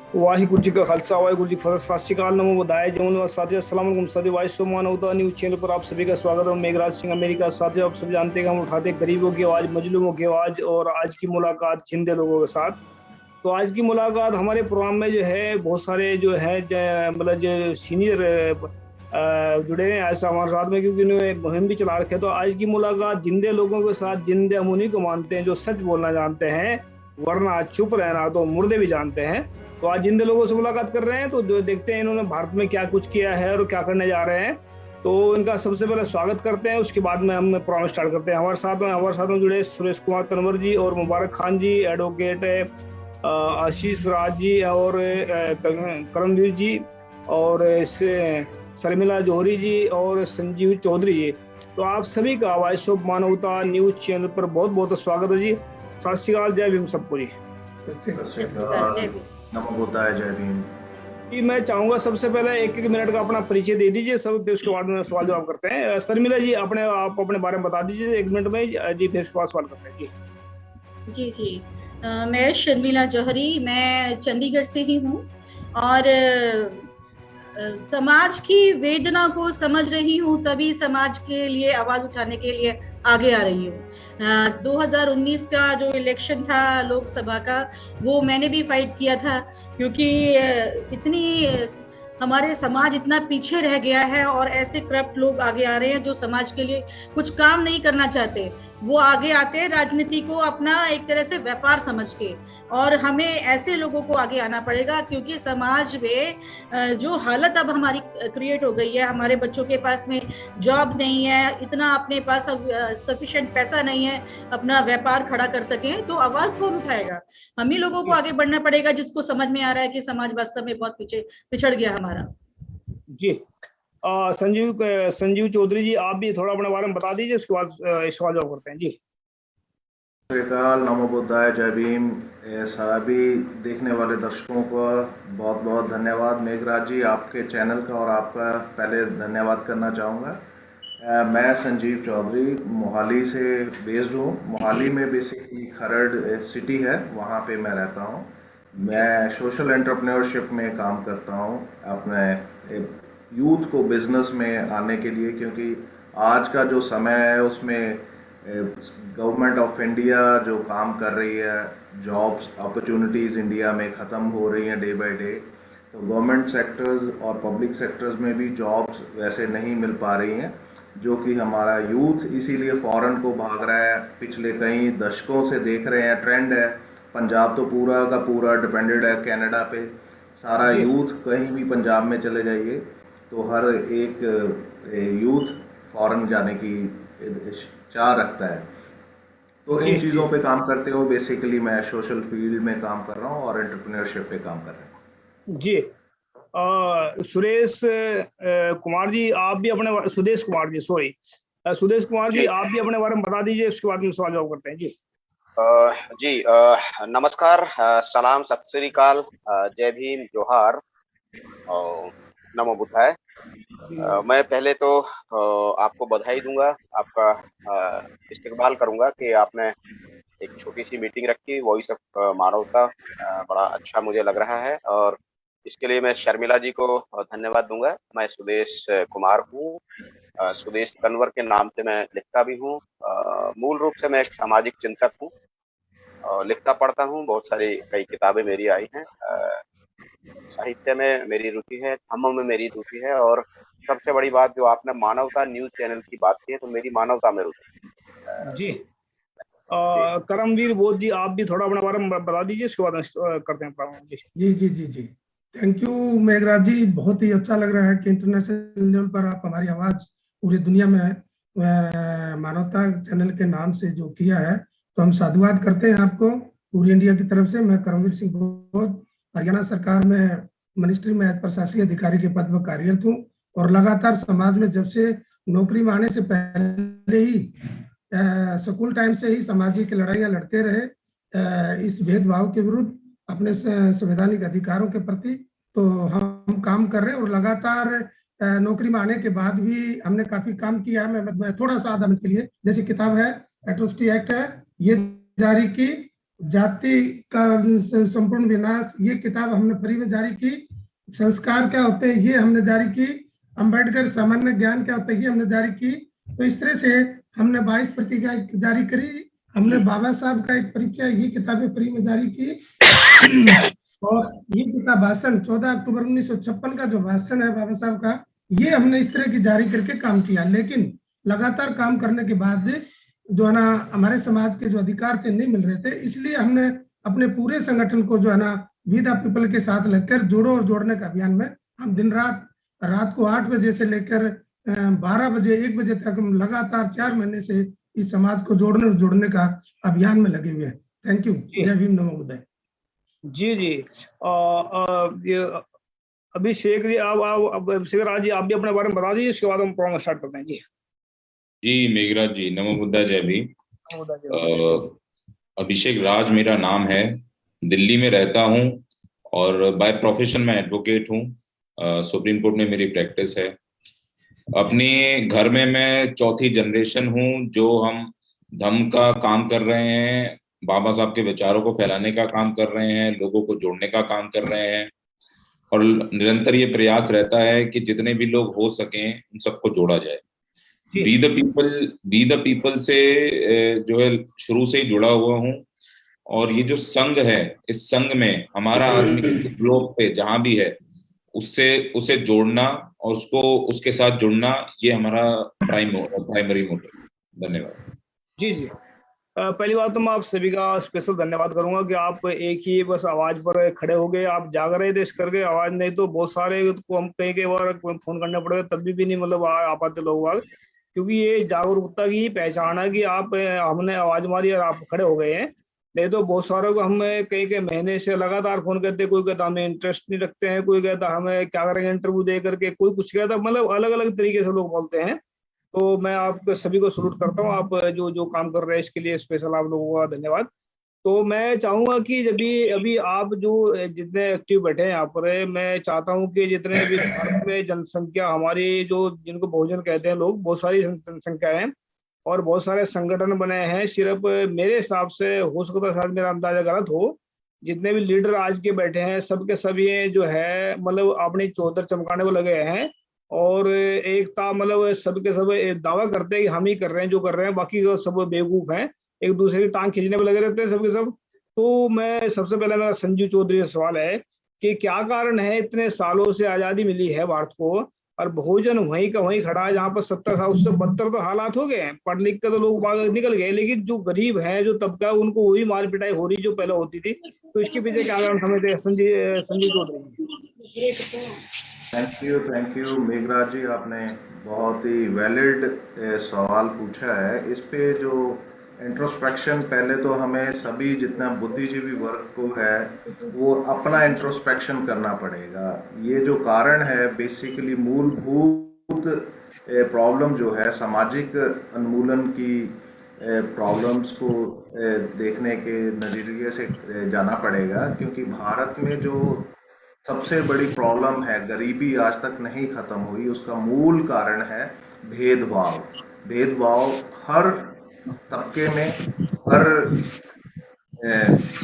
वाहिगुरु जी का खालसा वाहिगुरु जी की फतह। सत श्री अकाल, नमो बुधाय जमुन साथियों, अस्सलाम वालेकुम साथियों। वाइस सो मानवता न्यूज चैनल पर आप सभी का स्वागत है। मेघराज सिंह अमेरिका। साथियों, आप सब जानते हैं कि हम उठाते हैं गरीबों की आवाज, मजलूमों की आवाज, और आज की मुलाकात जिंदे लोगों के साथ। तो आज की मुलाकात हमारे प्रोग्राम में जो है बहुत सारे जो है मतलब जो सीनियर जुड़े हैं ऐसा हमारे साथ में, क्योंकि उन्होंने मुहिम भी चला रखे। तो आज की मुलाकात जिंदे लोगों के साथ, जिंदे हम उन्हीं को मानते हैं जो सच बोलना जानते हैं, वरना चुप रहना तो मुर्दे भी जानते हैं। तो आज जिंदे लोगों से मुलाकात कर रहे हैं, तो जो देखते हैं इन्होंने भारत में क्या कुछ किया है और क्या करने जा रहे हैं। तो इनका सबसे पहले स्वागत करते हैं, उसके बाद में हम प्रोग्राम स्टार्ट करते हैं। हमारे साथ में जुड़े सुरेश कुमार तंवर जी और मुबारक खान जी, एडवोकेट आशीष राज जी, और करमवीर जी, और शर्मिला जौहरी जी, और संजीव चौधरी जी। तो आप सभी का वॉइस ऑफ मानवता न्यूज चैनल पर बहुत बहुत स्वागत है जी। सत श्री अकाल, जय भीम सबको जी। नमो बुद्धाय, जय भीम जी। मैं चाहूंगा सबसे पहले एक एक मिनट का अपना परिचय दे दीजिए सब, फिर उसके बाद में सवाल जवाब करते हैं। शर्मिला जी, आप अपने बारे में बता दीजिए एक मिनट में जी, फिर उसके बाद सवाल करते हैं जी। जी जी। मैं शर्मिला जौहरी, मैं चंडीगढ़ से ही हूँ और समाज की वेदना को समझ रही हूँ, तभी समाज के लिए आवाज उठाने के लिए आगे आ रही हूँ। 2019 का जो इलेक्शन था लोकसभा का, वो मैंने भी फाइट किया था, क्योंकि इतनी हमारे समाज इतना पीछे रह गया है और ऐसे करप्ट लोग आगे आ रहे हैं जो समाज के लिए कुछ काम नहीं करना चाहते। वो आगे आते हैं राजनीति को अपना एक तरह से व्यापार समझ के, और हमें ऐसे लोगों को आगे आना पड़ेगा, क्योंकि समाज में जो हालत अब हमारी क्रिएट हो गई है, हमारे बच्चों के पास में जॉब नहीं है, इतना अपने पास सफिशिएंट पैसा नहीं है अपना व्यापार खड़ा कर सके, तो आवाज कौन उठाएगा? हम ही लोगों को आगे बढ़ना पड़ेगा, जिसको समझ में आ रहा है कि समाज वास्तव में बहुत पीछे पिछड़ गया हमारा। जी। संजीव चौधरी जी, आप भी थोड़ा अपने बारे में बता दीजिए, उसके बाद सवाल जवाब करते हैं जी। श्रीकाल, नमो बुद्धाय, जय भीम। सभी देखने वाले दर्शकों को बहुत बहुत धन्यवाद। मेघराज जी, आपके चैनल का और आपका पहले धन्यवाद करना चाहूँगा। मैं संजीव चौधरी मोहाली से बेस्ड हूँ। मोहाली में बेसिकली खरड़ सिटी है, वहाँ पे मैं रहता हूँ। मैं सोशल एंटरप्रेन्योरशिप में काम करता हूँ, अपने यूथ को बिजनेस में आने के लिए, क्योंकि आज का जो समय है उसमें गवर्नमेंट ऑफ इंडिया जो काम कर रही है, जॉब्स अपॉर्चुनिटीज़ इंडिया में ख़त्म हो रही हैं डे बाय डे। तो गवर्नमेंट सेक्टर्स और पब्लिक सेक्टर्स में भी जॉब्स वैसे नहीं मिल पा रही हैं, जो कि हमारा यूथ इसीलिए फॉरेन को भाग रहा है। पिछले कई दशकों से देख रहे हैं, ट्रेंड है। पंजाब तो पूरा का पूरा डिपेंडेड है कनाडा पे। सारा यूथ कहीं भी पंजाब में चले जाइए तो हर एक यूथ फॉरेन जाने की चाह रखता है। तो इन चीज़ों पे काम करते हो। बेसिकली मैं सोशल फील्ड में काम कर रहा हूँ और एंटरप्रेन्योरशिप पे काम कर रहा हूँ जी। सुरेश कुमार जी, आप भी अपने सुदेश कुमार जी, सॉरी सुदेश कुमार जी, आप भी अपने बारे में बता दीजिए, उसके बाद में सवाल जवाब करते हैं जी। जी, नमस्कार, सलाम, सत श्री अकाल, जय भीम, जोहार और नमो बुद्धाय। मैं पहले तो आपको बधाई दूंगा, आपका इस्तकबाल करूंगा कि आपने एक छोटी सी मीटिंग रखी, वॉइस ऑफ मानवता। बड़ा अच्छा मुझे लग रहा है, और इसके लिए मैं शर्मिला जी को धन्यवाद दूंगा। मैं सुदेश कुमार हूँ, सुदेश तंवर के नाम से मैं लिखता भी हूँ। मूल रूप से मैं एक सामाजिक चिंतक हूँ, लिखता पढ़ता हूँ, बहुत सारी कई किताबें मेरी आई हैं। साहित्य में मेरी रुचि है, धम्म में मेरी रुचि है, और सबसे बड़ी बात जो आपने मानवता न्यूज चैनल की बात की है, तो मेरी मानवता में रुचि जी। करमवीर बोध जी, आप भी थोड़ा अपने बारे में बता दीजिए, उसके बाद करते हैं प्रोग्राम जी। जी जी जी जी थैंक यू मेघराज जी। बहुत ही अच्छा लग रहा है कि इंटरनेशनल लेवल पर आप हमारी आवाज पूरी दुनिया में मानवता चैनल के नाम से जो किया है, तो हम साधुवाद करते हैं आपको पूरी इंडिया की तरफ से। मैं करमवीर सिंह बोध, हरियाणा सरकार में मिनिस्ट्री में प्रशासनिक अधिकारी के पद पर कार्यरत हूँ, और लगातार समाज में जब से नौकरी में आने से पहले ही स्कूल टाइम से ही सामाजिक लड़ाइयाँ लड़ते रहे इस भेदभाव के विरुद्ध, अपने संवैधानिक अधिकारों के प्रति। तो हम काम कर रहे हैं, और लगातार नौकरी में आने के बाद भी हमने काफी काम किया है। मैं थोड़ा सा आधा मिनट के लिए, जैसे किताब है एट्रोसिटी एक्ट है, ये जारी की, जाति का संपूर्ण विनाश, ये किताब हमने फ्री में जारी की। संस्कार क्या होते हैं, ये हमने जारी की। अंबेडकर सामान्य ज्ञान क्या होता है, ये हमने जारी की। तो इस तरह से हमने 22 प्रतिज्ञा जारी करी। हमने बाबा साहब का एक परिचय, ये किताबें फ्री में जारी की। और ये किताब भाषण 14 अक्टूबर 1956 का जो भाषण है बाबा साहब का, ये हमने इस तरह की जारी करके काम किया। लेकिन लगातार काम करने के बाद जो है ना हमारे समाज के जो अधिकार थे नहीं मिल रहे थे, इसलिए हमने अपने पूरे संगठन को जो है ना वी द पीपल के साथ लेकर जोड़ो और जोड़ने का अभियान में हम दिन रात को 8 बजे से लेकर 12 बजे 1 बजे तक हम लगातार 4 महीने से इस समाज को जोड़ने और जोड़ने का अभियान में लगे हुए हैं। Thank you. जय भीम, नमो बुद्धाय। जी जी। ये अभिषेक जी, आप अभिषेक राज जी, आप भी अपने बारे में बता दीजिए, उसके बाद हम प्रोग्राम स्टार्ट करते हैं। जी जी मेघराज जी, नमो बुद्धाय, जय भीम। अभिषेक राज मेरा नाम है, दिल्ली में रहता हूँ और बाय प्रोफेशन मैं एडवोकेट हूँ। सुप्रीम कोर्ट में मेरी प्रैक्टिस है। अपने घर में मैं चौथी जनरेशन हूँ जो हम धम्म का काम कर रहे हैं, बाबा साहब के विचारों को फैलाने का काम कर रहे हैं, लोगों को जोड़ने का काम कर रहे हैं। और निरंतर ये प्रयास रहता है कि जितने भी लोग हो सकें उन सबको जोड़ा जाए। बी द पीपल से जो है शुरू से ही जुड़ा हुआ हूँ। और ये जो संघ है, इस संघ में हमारा आदमी इस ग्लोब पे जहां भी है उसे जोड़ना और उसके साथ जुड़ना, ये हमारा प्राइमरी मोटिव। धन्यवाद। जी जी। पहली बात तो मैं आप सभी का स्पेशल धन्यवाद करूंगा कि आप एक ही बस आवाज पर खड़े हो गए। आप जाग रहे थे इस करके आवाज, नहीं तो बहुत सारे को हम कई बार फोन करने पड़े तब भी नहीं मतलब आ पाते लोग, क्योंकि ये जागरूकता की पहचान है कि आप हमने आवाज मारी और आप खड़े हो गए हैं। नहीं तो बहुत सारों को हम कई महीने से लगातार फोन करते, कोई कहता हमें इंटरेस्ट नहीं रखते हैं, कोई कहता हमें क्या करेंगे इंटरव्यू दे करके, कोई कुछ कहता, मतलब अलग अलग तरीके से लोग बोलते हैं। तो मैं आप सभी को सलूट करता हूँ, आप जो काम कर रहे हैं इसके लिए स्पेशल आप लोगों का धन्यवाद। तो मैं चाहूंगा कि जब अभी आप जो जितने एक्टिव बैठे हैं यहाँ पर, मैं चाहता हूँ कि जितने भी भारत में जनसंख्या हमारी, जो जिनको बहुजन कहते हैं लोग, बहुत सारी जनसंख्या है और बहुत सारे संगठन बने हैं। सिर्फ मेरे हिसाब से, हो सकता है शायद मेरा अंदाजा गलत हो, जितने भी लीडर आज के बैठे हैं सबके सब ये जो है मतलब अपनी चौधर चमकाने को लगे हैं और एकता, मतलब सबके सब दावा करते हैं कि हम ही कर रहे हैं जो कर रहे हैं, बाकी सब बेवकूफ हैं, एक दूसरे की टांग खींचने में लगे रहते हैं सबके सब। तो मैं सबसे पहले, मेरा संजीव चौधरी से सवाल है कि क्या कारण है इतने सालों से आजादी मिली है भारत को और बहुजन वहीं का वहीं खड़ा है, जहाँ पर 70 साल उससे बदतर तो हालात हो गए हैं, पढ़ लिख कर तो लोग बाहर निकल गए, लेकिन जो गरीब है, जो तबका, उनको वही मार पिटाई हो रही जो पहले होती थी। तो इसके पीछे क्या कारण समझते हैं संजीव चौधरी? थैंक यू मेघराज जी, आपने बहुत ही वैलिड सवाल पूछा है। इस पे जो इंट्रोस्पेक्शन, पहले तो हमें सभी जितना बुद्धिजीवी वर्ग को है वो अपना इंट्रोस्पेक्शन करना पड़ेगा। ये जो कारण है बेसिकली मूलभूत प्रॉब्लम जो है, सामाजिक उन्मूलन की प्रॉब्लम्स को देखने के नज़रिए से जाना पड़ेगा, क्योंकि भारत में जो सबसे बड़ी प्रॉब्लम है, गरीबी आज तक नहीं खत्म हुई, उसका मूल कारण है भेदभाव हर तबके में, हर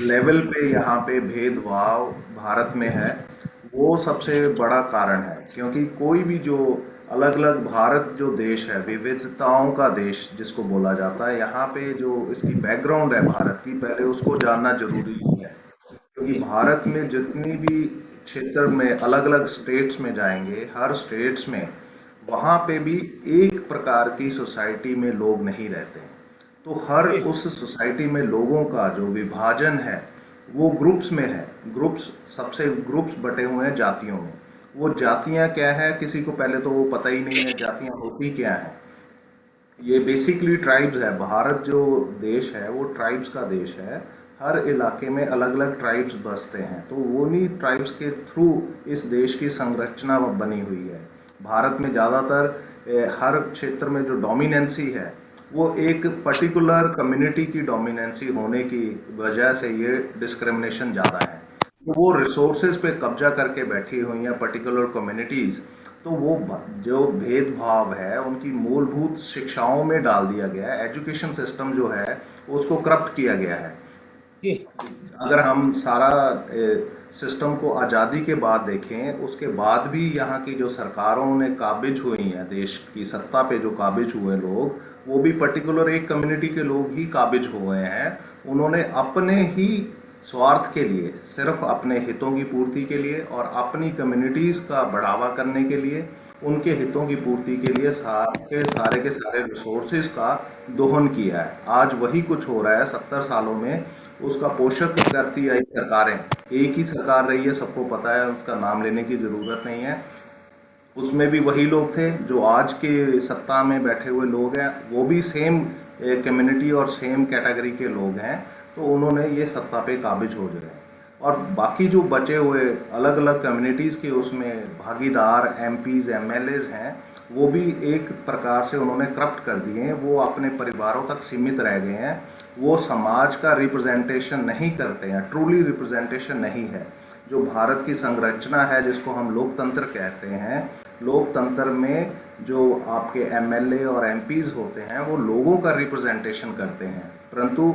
लेवल पे यहाँ पे भेदभाव भारत में है। वो सबसे बड़ा कारण है, क्योंकि कोई भी जो अलग अलग, भारत जो देश है, विविधताओं का देश जिसको बोला जाता है, यहाँ पे जो इसकी बैकग्राउंड है भारत की, पहले उसको जानना जरूरी है। क्योंकि भारत में जितनी भी क्षेत्र में अलग अलग स्टेट्स में जाएंगे, हर स्टेट्स में वहाँ पे भी एक प्रकार की सोसाइटी में लोग नहीं रहते हैं। तो हर उस सोसाइटी में लोगों का जो विभाजन है वो ग्रुप्स में है। ग्रुप्स बटे हुए हैं जातियों में। वो जातियाँ क्या है, किसी को पहले तो वो पता ही नहीं है जातियाँ होती क्या है। ये बेसिकली ट्राइब्स है। भारत जो देश है वो ट्राइब्स का देश है। हर इलाके में अलग अलग ट्राइब्स बसते हैं, तो वो नहीं ट्राइब्स के थ्रू इस देश की संरचना बनी हुई है। भारत में ज़्यादातर हर क्षेत्र में जो डोमिनेंसी है वो एक पर्टिकुलर कम्युनिटी की डोमिनेंसी होने की वजह से ये डिस्क्रिमिनेशन ज़्यादा है। तो वो रिसोर्सेज पे कब्जा करके बैठी हुई हैं पर्टिकुलर कम्युनिटीज़। तो वो जो भेदभाव है उनकी मूलभूत शिक्षाओं में डाल दिया गया है। एजुकेशन सिस्टम जो है उसको करप्ट किया गया है। अगर हम सारा सिस्टम को आज़ादी के बाद देखें, उसके बाद भी यहाँ की जो सरकारों ने काबिज हुई हैं, देश की सत्ता पे जो काबिज हुए लोग, वो भी पर्टिकुलर एक कम्युनिटी के लोग ही काबिज हुए हैं। उन्होंने अपने ही स्वार्थ के लिए, सिर्फ अपने हितों की पूर्ति के लिए और अपनी कम्युनिटीज़ का बढ़ावा करने के लिए, उनके हितों की पूर्ति के लिए सारे के सारे रिसोर्सेज का दोहन किया है। आज वही कुछ हो रहा है। 70 सालों में उसका पोषक करती आई सरकारें, एक ही सरकार रही है, सबको पता है, उसका नाम लेने की ज़रूरत नहीं है। उसमें भी वही लोग थे जो आज के सत्ता में बैठे हुए लोग हैं, वो भी सेम कम्युनिटी और सेम कैटेगरी के लोग हैं। तो उन्होंने ये सत्ता पे काबिज हो गए और बाकी जो बचे हुए अलग अलग कम्युनिटीज़ के उसमें भागीदार एमपीज़ एमएलएज़ हैं, वो भी एक प्रकार से उन्होंने करप्ट कर दिए हैं। वो अपने परिवारों तक सीमित रह गए हैं। वो समाज का रिप्रेजेंटेशन नहीं करते हैं, ट्रूली रिप्रेजेंटेशन नहीं है। जो भारत की संरचना है, जिसको हम लोकतंत्र कहते हैं, लोकतंत्र में जो आपके एमएलए और एमपीज़ होते हैं वो लोगों का रिप्रेजेंटेशन करते हैं, परंतु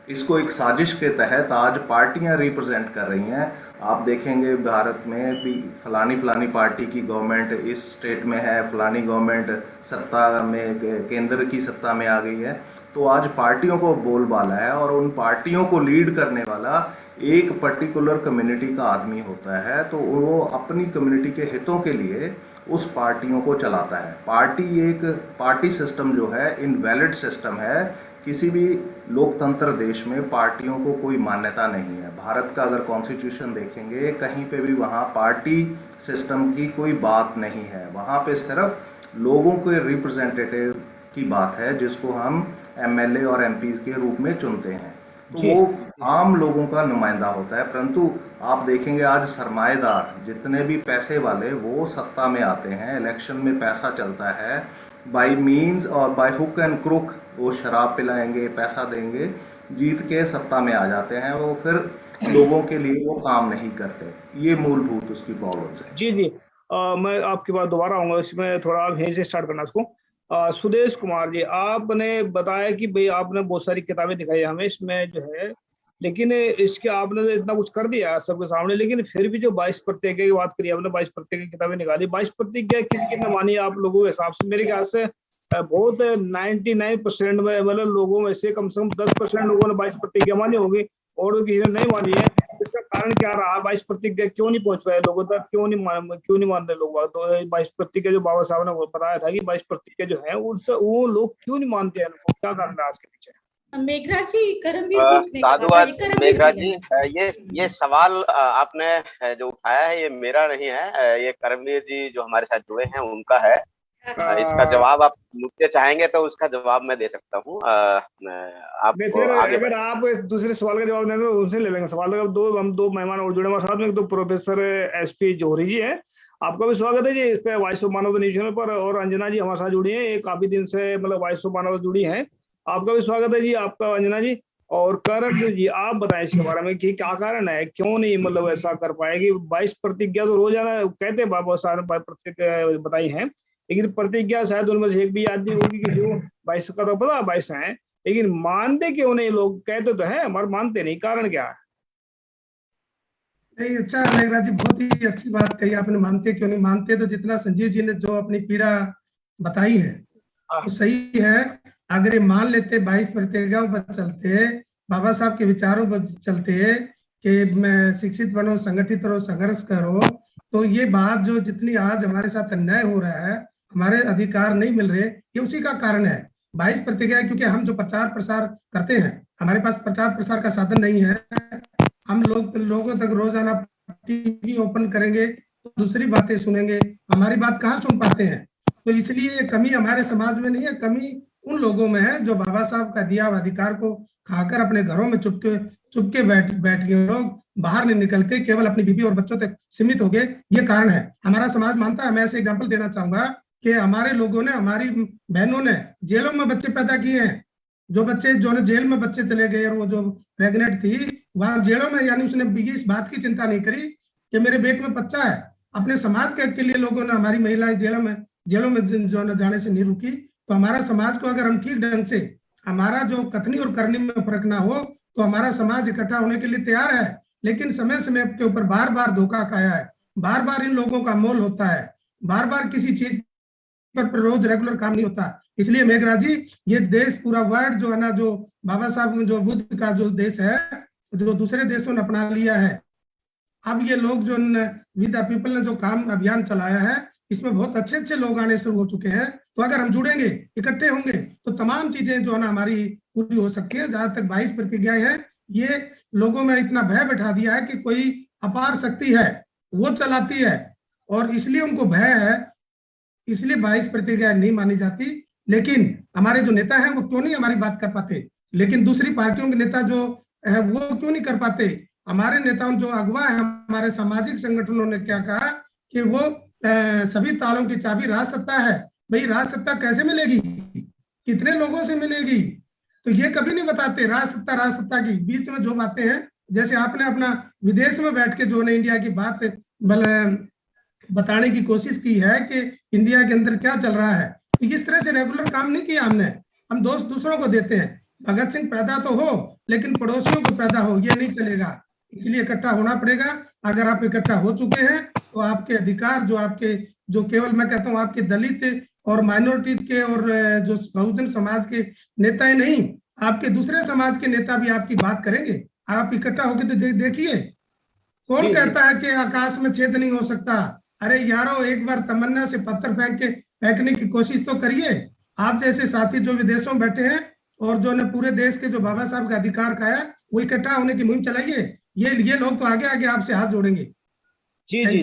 इसको एक साजिश के तहत आज पार्टियां रिप्रेजेंट कर रही हैं। आप देखेंगे भारत में भी फलानी पार्टी की गवर्नमेंट इस स्टेट में है, फलानी गवर्नमेंट सत्ता में, केंद्र की सत्ता में आ गई है। तो आज पार्टियों को बोलबाला है और उन पार्टियों को लीड करने वाला एक पर्टिकुलर कम्युनिटी का आदमी होता है। तो वो अपनी कम्युनिटी के हितों के लिए उस पार्टियों को चलाता है। पार्टी सिस्टम जो है इनवैलिड सिस्टम है। किसी भी लोकतंत्र देश में पार्टियों को कोई मान्यता नहीं है। भारत का अगर कॉन्स्टिट्यूशन देखेंगे, कहीं पे भी वहाँ पार्टी सिस्टम की कोई बात नहीं है। वहाँ पे सिर्फ लोगों के रिप्रेजेंटेटिव की बात है, जिसको हम एमएलए और एमपी के रूप में चुनते हैं। तो वो आम लोगों का नुमाइंदा होता है। परंतु आप देखेंगे आज सरमाएदार जितने भी पैसे वाले वो सत्ता में आते हैं। इलेक्शन में पैसा चलता है, बाय मीन्स और बाय हुक एंड क्रुक वो शराब पिलाएंगे, पैसा देंगे, जीत के सत्ता में आ जाते हैं। वो फिर लोगों के लिए वो काम नहीं करते। ये मूलभूत उसकी प्रॉब्लम है। जी मैं आपकी बात दोबारा आऊंगा, इसमें थोड़ा आप यहीं से स्टार्ट करना इसको। सुदेश कुमार जी, आपने बताया कि भाई आपने बहुत सारी किताबें दिखाई हमें इसमें जो है, लेकिन इसके आपने इतना कुछ कर दिया सबके सामने, लेकिन फिर भी जो 22 प्रतिज्ञा की बात करी आपने, 22 प्रतिज्ञा की किताबें निकाली, 22 प्रतिज्ञा किन मानी आप लोगों के हिसाब से? मेरे ख्याल से बहुत 99% में, मतलब लोगों में से कम 10% लोगों ने 22 प्रतिज्ञा मानी होगी और किसी ने नहीं मानी है। इसका कारण क्या रहा? 22 प्रतिज्ञा क्यों नहीं पहुंच पाए लोगों तक? क्यों नहीं मान रहे लोग? तो 22 प्रतिज्ञा जो बाबा साहब ने बताया था कि 22 प्रतिज्ञा जो है वो लोग क्यों नहीं मानते हैं? क्या कारण है आज के पीछे? मेघराज जी, करमवीर जी, साधुवाद मेघराज जी, ये सवाल आपने जो उठाया है ये मेरा नहीं है, ये करमवीर जी जो हमारे साथ जुड़े हैं उनका है। इसका जवाब आप मुझसे चाहेंगे तो उसका जवाब मैं दे सकता हूँ। आप अगर आप दूसरे सवाल का जवाब नहीं उनसे ले लेंगे सवाल। हम दो मेहमान और जुड़े हमारे साथ में, एक तो प्रोफेसर एसपी जोहरी जी है, आपका भी स्वागत है जी इस पे वॉइस ऑफ मानवता न्यूज़ चैनल पर, और अंजना जी हमारे साथ जुड़ी है, ये काफी दिन से मतलब वॉइस ऑफ मानवता जुड़ी है, आपका भी स्वागत है जी, आपका अंजना जी। और करम जी, आप बताएं इसके बारे में कि क्या कारण है, क्यों नहीं मतलब ऐसा कर पाएगी? 22 प्रतिज्ञा तो रोजाना कहते हैं बाबा साहब ने प्रतिज्ञा बताई है, लेकिन प्रतिज्ञा शायद उनमें से एक भी आदमी होगी किसी को 22 का तो पता 22 है, लेकिन मानते क्यों नहीं लोग? कहते तो है मगर मानते नहीं, कारण क्या है? नहीं, अच्छा मेघराज जी, बहुत ही अच्छी बात कही आपने। मानते क्यों नहीं? मानते तो जितना संजीव जी ने जो अपनी पीड़ा बताई है वो सही है। अगर ये मान लेते, 22 प्रतिज्ञाओं पर चलते, बाबा साहब के विचारों पर चलते कि मैं शिक्षित बनो, संगठित रहो, संघर्ष करो, तो ये बात जो जितनी आज हमारे साथ अन्याय हो रहा है, हमारे अधिकार नहीं मिल रहे, ये उसी का कारण है। 22 प्रतिज्ञा, क्योंकि हम जो प्रचार प्रसार करते हैं, हमारे पास प्रचार प्रसार का साधन नहीं है। हम लोगों तक रोजाना टीवी ओपन करेंगे तो दूसरी बातें सुनेंगे, हमारी बात कहाँ सुन पाते हैं? तो इसलिए ये कमी हमारे समाज में नहीं है, कमी उन लोगों में है जो बाबा साहब का दिया हुआ अधिकार को खाकर अपने घरों में चुपके बैठ गए लोग, बाहर नहीं निकलते, केवल अपनी बीवी और बच्चों तक सीमित हो गए। ये कारण है। हमारा समाज मानता है। मैं ऐसे एग्जाम्पल देना चाहूंगा कि हमारे लोगों ने, हमारी बहनों ने जेलों में बच्चे पैदा किए हैं। जो ने जेल में बच्चे चले गए, और वो जो प्रेग्नेंट थी वहां जेलों में, यानी उसने इस बात की चिंता नहीं करी कि मेरे पेट में बच्चा है। अपने समाज के लिए लोगों ने, हमारी महिलाएं जेलों में जो न जाने से नहीं रुकी। तो हमारा समाज को अगर हम ठीक ढंग से, हमारा जो कथनी और करनी में फर्क ना हो, तो हमारा समाज इकट्ठा होने के लिए तैयार है, लेकिन समय समय के ऊपर बार बार धोखा खाया है, बार बार इन लोगों का मोल होता है, बार बार किसी चीज पर रोज रेगुलर काम नहीं होता। इसलिए मेघराज जी, ये देश पूरा वर्ल्ड जो है ना, जो बाबा साहब जो बुद्ध का जो देश है, जो दूसरे देशों ने अपना लिया है, अब ये लोग जो विद द पीपल ने जो काम अभियान चलाया है, इसमें बहुत अच्छे अच्छे लोग आने शुरू हो चुके हैं। तो अगर हम जुड़ेंगे, इकट्ठे होंगे, तो तमाम चीजें जो है ना हमारी पूरी हो सकती है। जहां तक 22 प्रतिज्ञाएं हैं, ये लोगों में इतना भय बैठा दिया है कि कोई अपार शक्ति है वो चलाती है, और इसलिए उनको भय है, इसलिए 22 प्रतिज्ञाएं नहीं मानी जाती। लेकिन हमारे जो नेता हैं वो क्यों नहीं हमारी बात कर पाते, लेकिन दूसरी पार्टियों के नेता जो है वो क्यों नहीं कर पाते। हमारे नेताओं जो अगवा है, हमारे सामाजिक संगठनों ने क्या कहा कि वो सभी तालों की चाबी राजसत्ता है। भाई राजसत्ता कैसे मिलेगी, कितने लोगों से मिलेगी, तो ये कभी नहीं बताते। राजसत्ता की बीच में जो बातें हैं, जैसे आपने अपना विदेश में बैठ के जो है इंडिया की बात बताने की कोशिश की है कि इंडिया के अंदर क्या चल रहा है, तो इस तरह से रेगुलर काम नहीं किया हमने। हम दोस्त दूसरों को देते हैं, भगत सिंह पैदा तो हो लेकिन पड़ोसियों को पैदा हो, ये नहीं चलेगा। इसलिए इकट्ठा होना पड़ेगा। अगर आप इकट्ठा हो चुके हैं तो आपके अधिकार जो केवल मैं कहता हूँ आपके दलित और माइनॉरिटीज के और जो बहुजन समाज के नेता ही नहीं, आपके दूसरे समाज के नेता भी आपकी बात करेंगे। आप इकट्ठा होकर तो देखिए, कौन कहता है कि आकाश में छेद नहीं हो सकता। अरे यारो, एक बार तमन्ना से पत्थर फेंकने की कोशिश तो करिए। आप जैसे साथी जो विदेशों में बैठे हैं और जो ने पूरे देश के जो बाबा साहब का अधिकार खाया, वो इकट्ठा होने की मुहिम चलाइए। ये लोग तो आगे आगे आपसे हाथ जोड़ेंगे। जी जी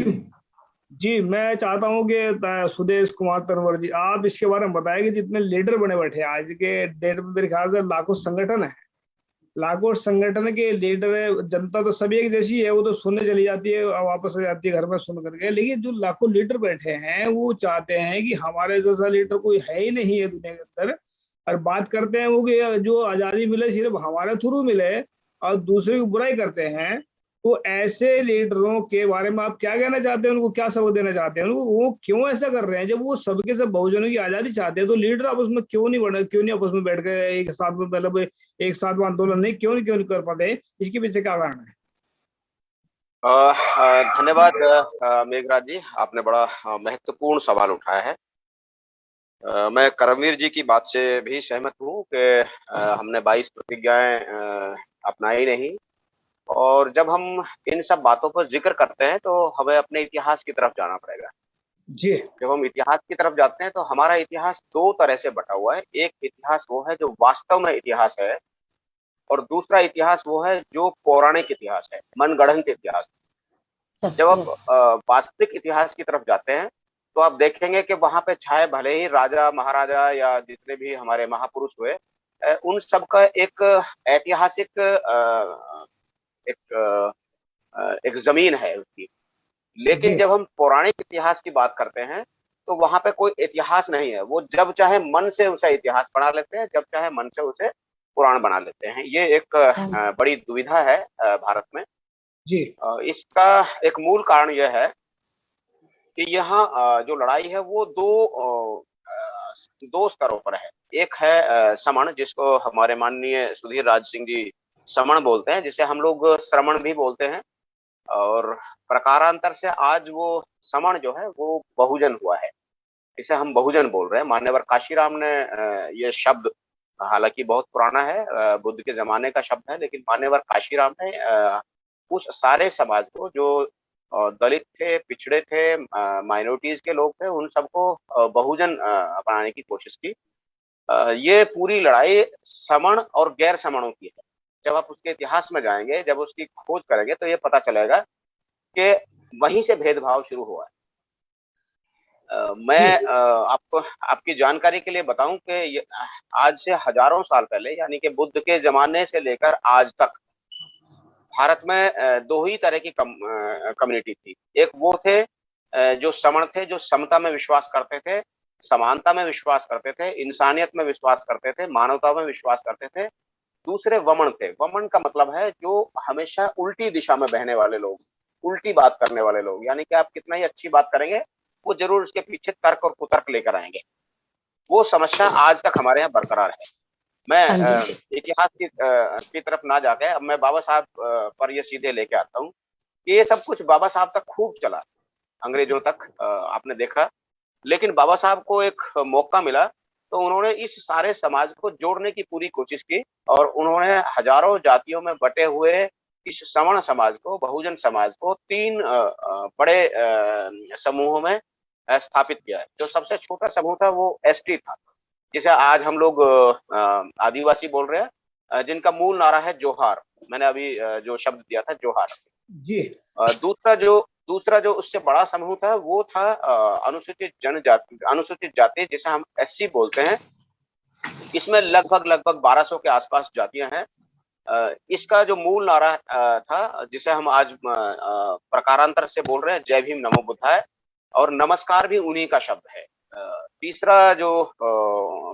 जी, मैं चाहता हूँ कि सुदेश कुमार तंवर जी, आप इसके बारे में बताएं कि जितने लीडर बने बैठे हैं आज के डेट में, मेरे ख्याल से लाखों संगठन है, लाखों संगठन के लीडर। जनता तो सभी एक जैसी है, वो तो सुनने चली जाती है और वापस आ जाती है घर में सुन करके। लेकिन जो लाखों लीडर बैठे हैं वो चाहते हैं कि हमारे जैसा लीडर कोई है ही नहीं है दुनिया के अंदर, और बात करते हैं वो कि जो आजादी मिले सिर्फ हमारे थ्रू मिले, और दूसरे की बुराई करते हैं। तो ऐसे लीडरों के बारे में आप क्या कहना चाहते हैं, उनको क्या सबक देना चाहते हैं, उनको वो क्यों ऐसा कर रहे हैं? जब वो सबके सब बहुजनों की आजादी चाहते हैं तो लीडर आपस में क्यों नहीं आपस में बैठ कर एक साथ में, मतलब एक साथ में आंदोलन नहीं क्यों नहीं कर पाते? इसके पीछे क्या कारण है? धन्यवाद मेघराज जी, आपने बड़ा महत्वपूर्ण सवाल उठाया है। मैं करमवीर जी की बात से भी सहमत हूँ कि हमने 22 प्रतिज्ञाएं अपनाई नहीं, और जब हम इन सब बातों पर जिक्र करते हैं तो हमें अपने इतिहास की तरफ जाना पड़ेगा। जी, जब हम इतिहास की तरफ जाते हैं तो हमारा इतिहास दो तरह से बटा हुआ है। एक इतिहास वो है जो वास्तव में इतिहास है, और दूसरा इतिहास वो है जो पौराणिक इतिहास है, मनगढ़ंत इतिहास। जब आप वास्तविक इतिहास की तरफ जाते हैं तो आप देखेंगे कि वहां पे चाहे भले ही राजा महाराजा या जितने भी हमारे महापुरुष हुए, उन सबका एक ऐतिहासिक एक जमीन है उसकी। लेकिन जब हम पौराणिक इतिहास की बात करते हैं तो वहां पे कोई इतिहास नहीं है। वो जब चाहे मन से उसे इतिहास बना लेते हैं, जब चाहे मन से उसे पुराण बना लेते हैं। ये एक बड़ी दुविधा है भारत में। जी, इसका एक मूल कारण यह है कि यहाँ जो लड़ाई है वो दो स्तरों पर है। एक है समण, जिसको हमारे माननीय सुधीर राज सिंह जी समण बोलते हैं, जिसे हम लोग श्रमण भी बोलते हैं, और प्रकारांतर से आज वो समण जो है वो बहुजन हुआ है, इसे हम बहुजन बोल रहे हैं। मान्यवर काशीराम ने ये शब्द, हालांकि बहुत पुराना है, बुद्ध के जमाने का शब्द है, लेकिन मान्यवर काशीराम ने उस सारे समाज को जो दलित थे, पिछड़े थे, माइनॉरिटीज के लोग थे, उन सबको बहुजन बनाने की कोशिश की। ये पूरी लड़ाई समण और गैर समणों की है। जब आप उसके इतिहास में जाएंगे, जब उसकी खोज करेंगे, तो ये पता चलेगा कि वहीं से भेदभाव शुरू हुआ है। मैं आपको आपकी जानकारी के लिए बताऊं कि आज से हजारों साल पहले, यानी कि बुद्ध के जमाने से लेकर आज तक भारत में दो ही तरह की कम्युनिटी थी। एक वो थे जो समण थे, जो समता में विश्वास करते थे, समानता में विश्वास करते थे, इंसानियत में विश्वास करते थे, मानवता में विश्वास करते थे। दूसरे वमन थे। वमन का मतलब है जो हमेशा उल्टी दिशा में बहने वाले लोग, उल्टी बात करने वाले लोग, यानी कि आप कितना ही अच्छी बात करेंगे वो जरूर उसके पीछे तर्क और कुतर्क लेकर आएंगे। वो समस्या आज तक हमारे यहाँ बरकरार है। मैं हाँ जी। इतिहास की तरफ ना जाके अब मैं बाबा साहब पर ये सीधे लेके आता हूँ कि ये सब कुछ बाबा साहब तक खूब चला, अंग्रेजों तक आपने देखा, लेकिन बाबा साहब को एक मौका मिला तो उन्होंने इस सारे समाज को जोड़ने की पूरी कोशिश की और उन्होंने हजारों जातियों में बटे हुए इस सवर्ण समाज को, बहुजन समाज को 3 बड़े समूहों में स्थापित किया है। जो सबसे छोटा समूह था वो एसटी था, जिसे आज हम लोग आदिवासी बोल रहे हैं, जिनका मूल नारा है जोहार। मैंने अभी जो शब्द दिया था जोहार जी। दूसरा जो उससे बड़ा समूह था वो था अनुसूचित जनजाति, अनुसूचित जाति, जिसे हम एससी बोलते हैं। इसमें लगभग 1200 के आसपास जातियां हैं। इसका जो मूल नारा था, जिसे हम आज प्रकारांतर से बोल रहे हैं, जय भीम नमो बुद्धाय, और नमस्कार भी उन्हीं का शब्द है। तीसरा जो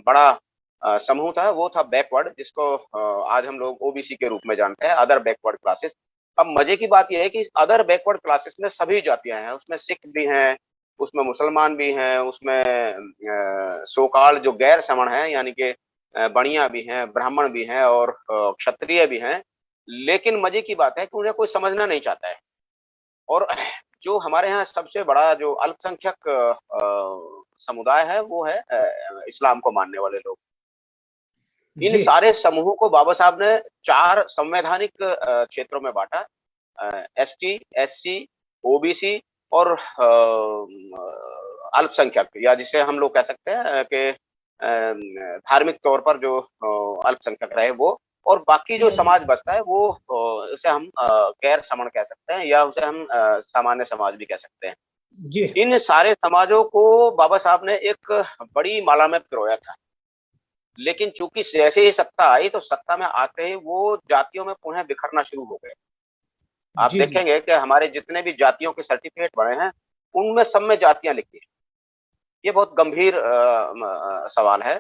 बड़ा समूह था वो था बैकवर्ड, जिसको आज हम लोग ओबीसी के रूप में जानते हैं, अदर बैकवर्ड क्लासेस। अब मजे की बात यह है कि अदर बैकवर्ड क्लासेस में सभी जातियां हैं, उसमें सिख भी हैं, उसमें मुसलमान भी हैं, उसमें सोकाल जो गैर सवर्ण है यानी कि बणिया भी हैं, ब्राह्मण भी हैं और क्षत्रिय भी हैं। लेकिन मजे की बात है कि उन्हें कोई समझना नहीं चाहता है। और जो हमारे यहाँ सबसे बड़ा जो अल्पसंख्यक समुदाय है वो है इस्लाम को मानने वाले लोग। इन सारे समूहों को बाबा साहब ने 4 संवैधानिक क्षेत्रों में बांटा, एसटी, एससी, ओबीसी और अल्पसंख्यक, या जिसे हम लोग कह सकते हैं कि धार्मिक तौर पर जो अल्पसंख्यक रहे वो, और बाकी जो समाज बचता है वो उसे हम गैर सवर्ण कह सकते हैं या उसे हम सामान्य समाज भी कह सकते हैं। जी। इन सारे समाजों को बाबा साहब ने एक बड़ी माला में पिरोया था, लेकिन चूंकि जैसे ही सत्ता आई तो सत्ता में आते ही वो जातियों में पुनः बिखरना शुरू हो गए। आप देखेंगे कि हमारे जितने भी जातियों के सर्टिफिकेट बने हैं उनमें सब में जातियां लिखी हैं। ये बहुत गंभीर सवाल है।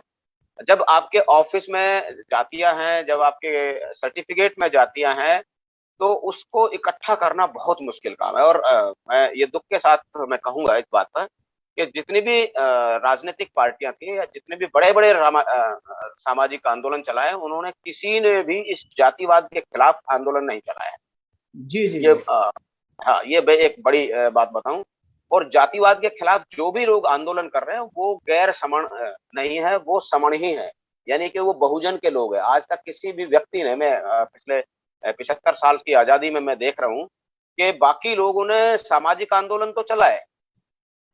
जब आपके ऑफिस में जातियां हैं, जब आपके सर्टिफिकेट में जातियां हैं, तो उसको इकट्ठा करना बहुत मुश्किल काम है। और मैं ये दुख के साथ मैं कहूंगा इस बात पर कि जितनी भी राजनीतिक पार्टियां थी या जितने भी बड़े-बड़े सामाजिक आंदोलन चलाए, उन्होंने किसी ने भी इस जातिवाद के खिलाफ आंदोलन नहीं चलाया। जी जी। ये हाँ, ये मैं एक बड़ी बात बताऊं। और जातिवाद के खिलाफ जो भी लोग आंदोलन कर रहे हैं वो गैर सवर्ण नहीं है, वो सवर्ण ही है, यानी कि वो बहुजन के लोग हैं। आज तक किसी भी व्यक्ति ने, मैं पिछले 75 साल की आजादी में मैं देख रहा हूँ कि बाकी लोगों ने सामाजिक आंदोलन तो चलाए,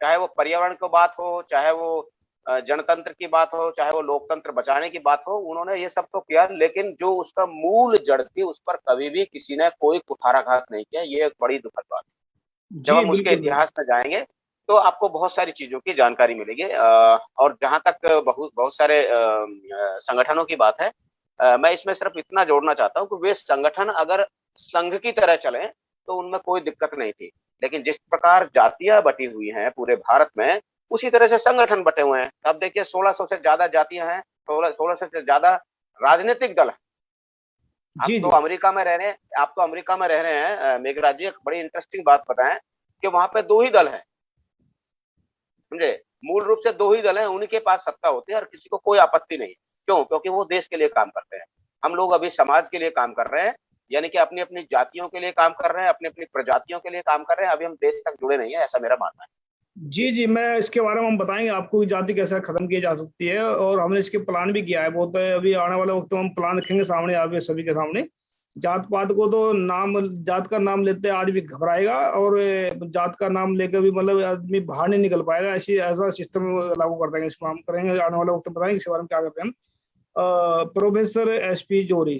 चाहे वो पर्यावरण की बात हो, चाहे वो जनतंत्र की बात हो, चाहे वो लोकतंत्र बचाने की बात हो, उन्होंने ये सब तो किया, लेकिन जो उसका मूल जड़ थी उस पर कभी भी किसी ने कोई कुठाराघात नहीं किया। ये एक बड़ी दुखद बात है। जब हम उसके इतिहास में जाएंगे तो आपको बहुत सारी चीजों की जानकारी मिलेगी। और जहां तक बहुत सारे संगठनों की बात है, मैं इसमें सिर्फ इतना जोड़ना चाहता हूँ कि वे संगठन अगर संघ की तरह चले तो उनमें कोई दिक्कत नहीं थी, लेकिन जिस प्रकार जातियां बटी हुई हैं पूरे भारत में, उसी तरह से संगठन बटे हुए हैं। अब देखिए 1600 से ज्यादा जातियां हैं, 1600 से ज्यादा राजनीतिक दल है। आप तो अमेरिका में रह रहे हैं मेघराज जी, एक बड़ी इंटरेस्टिंग बात बताएं कि वहां पे 2 ही दल हैं, समझे? मूल रूप से 2 ही दल हैं, उन्हीं के पास सत्ता होती है और किसी को कोई आपत्ति नहीं है। क्यों? क्योंकि वो देश के लिए काम करते हैं। हम लोग अभी समाज के लिए काम कर रहे हैं, यानी कि अपनी अपनी जातियों के लिए काम कर रहे हैं, अपनी अपनी प्रजातियों के लिए काम कर रहे हैं। अभी हम देश तक जुड़े नहीं है, ऐसा मेरा मानना है। जी जी, मैं इसके बारे में हम बताएंगे आपको जाति कैसे खत्म की जा सकती है, और हमने इसके प्लान भी किया है बहुत। अभी आने वाले वक्त में हम प्लान रखेंगे सामने, आप सभी के सामने। जात पात को तो नाम, जात का नाम लेते आज भी घबराएगा, और जात का नाम लेकर भी मतलब आदमी बाहर नहीं निकल पाएगा। ऐसा सिस्टम लागू कर देंगे, इसको हम करेंगे आने वाले वक्त में, बताएंगे इसके बारे में क्या करते हैं हम। प्रोफेसर एसपी जोरी,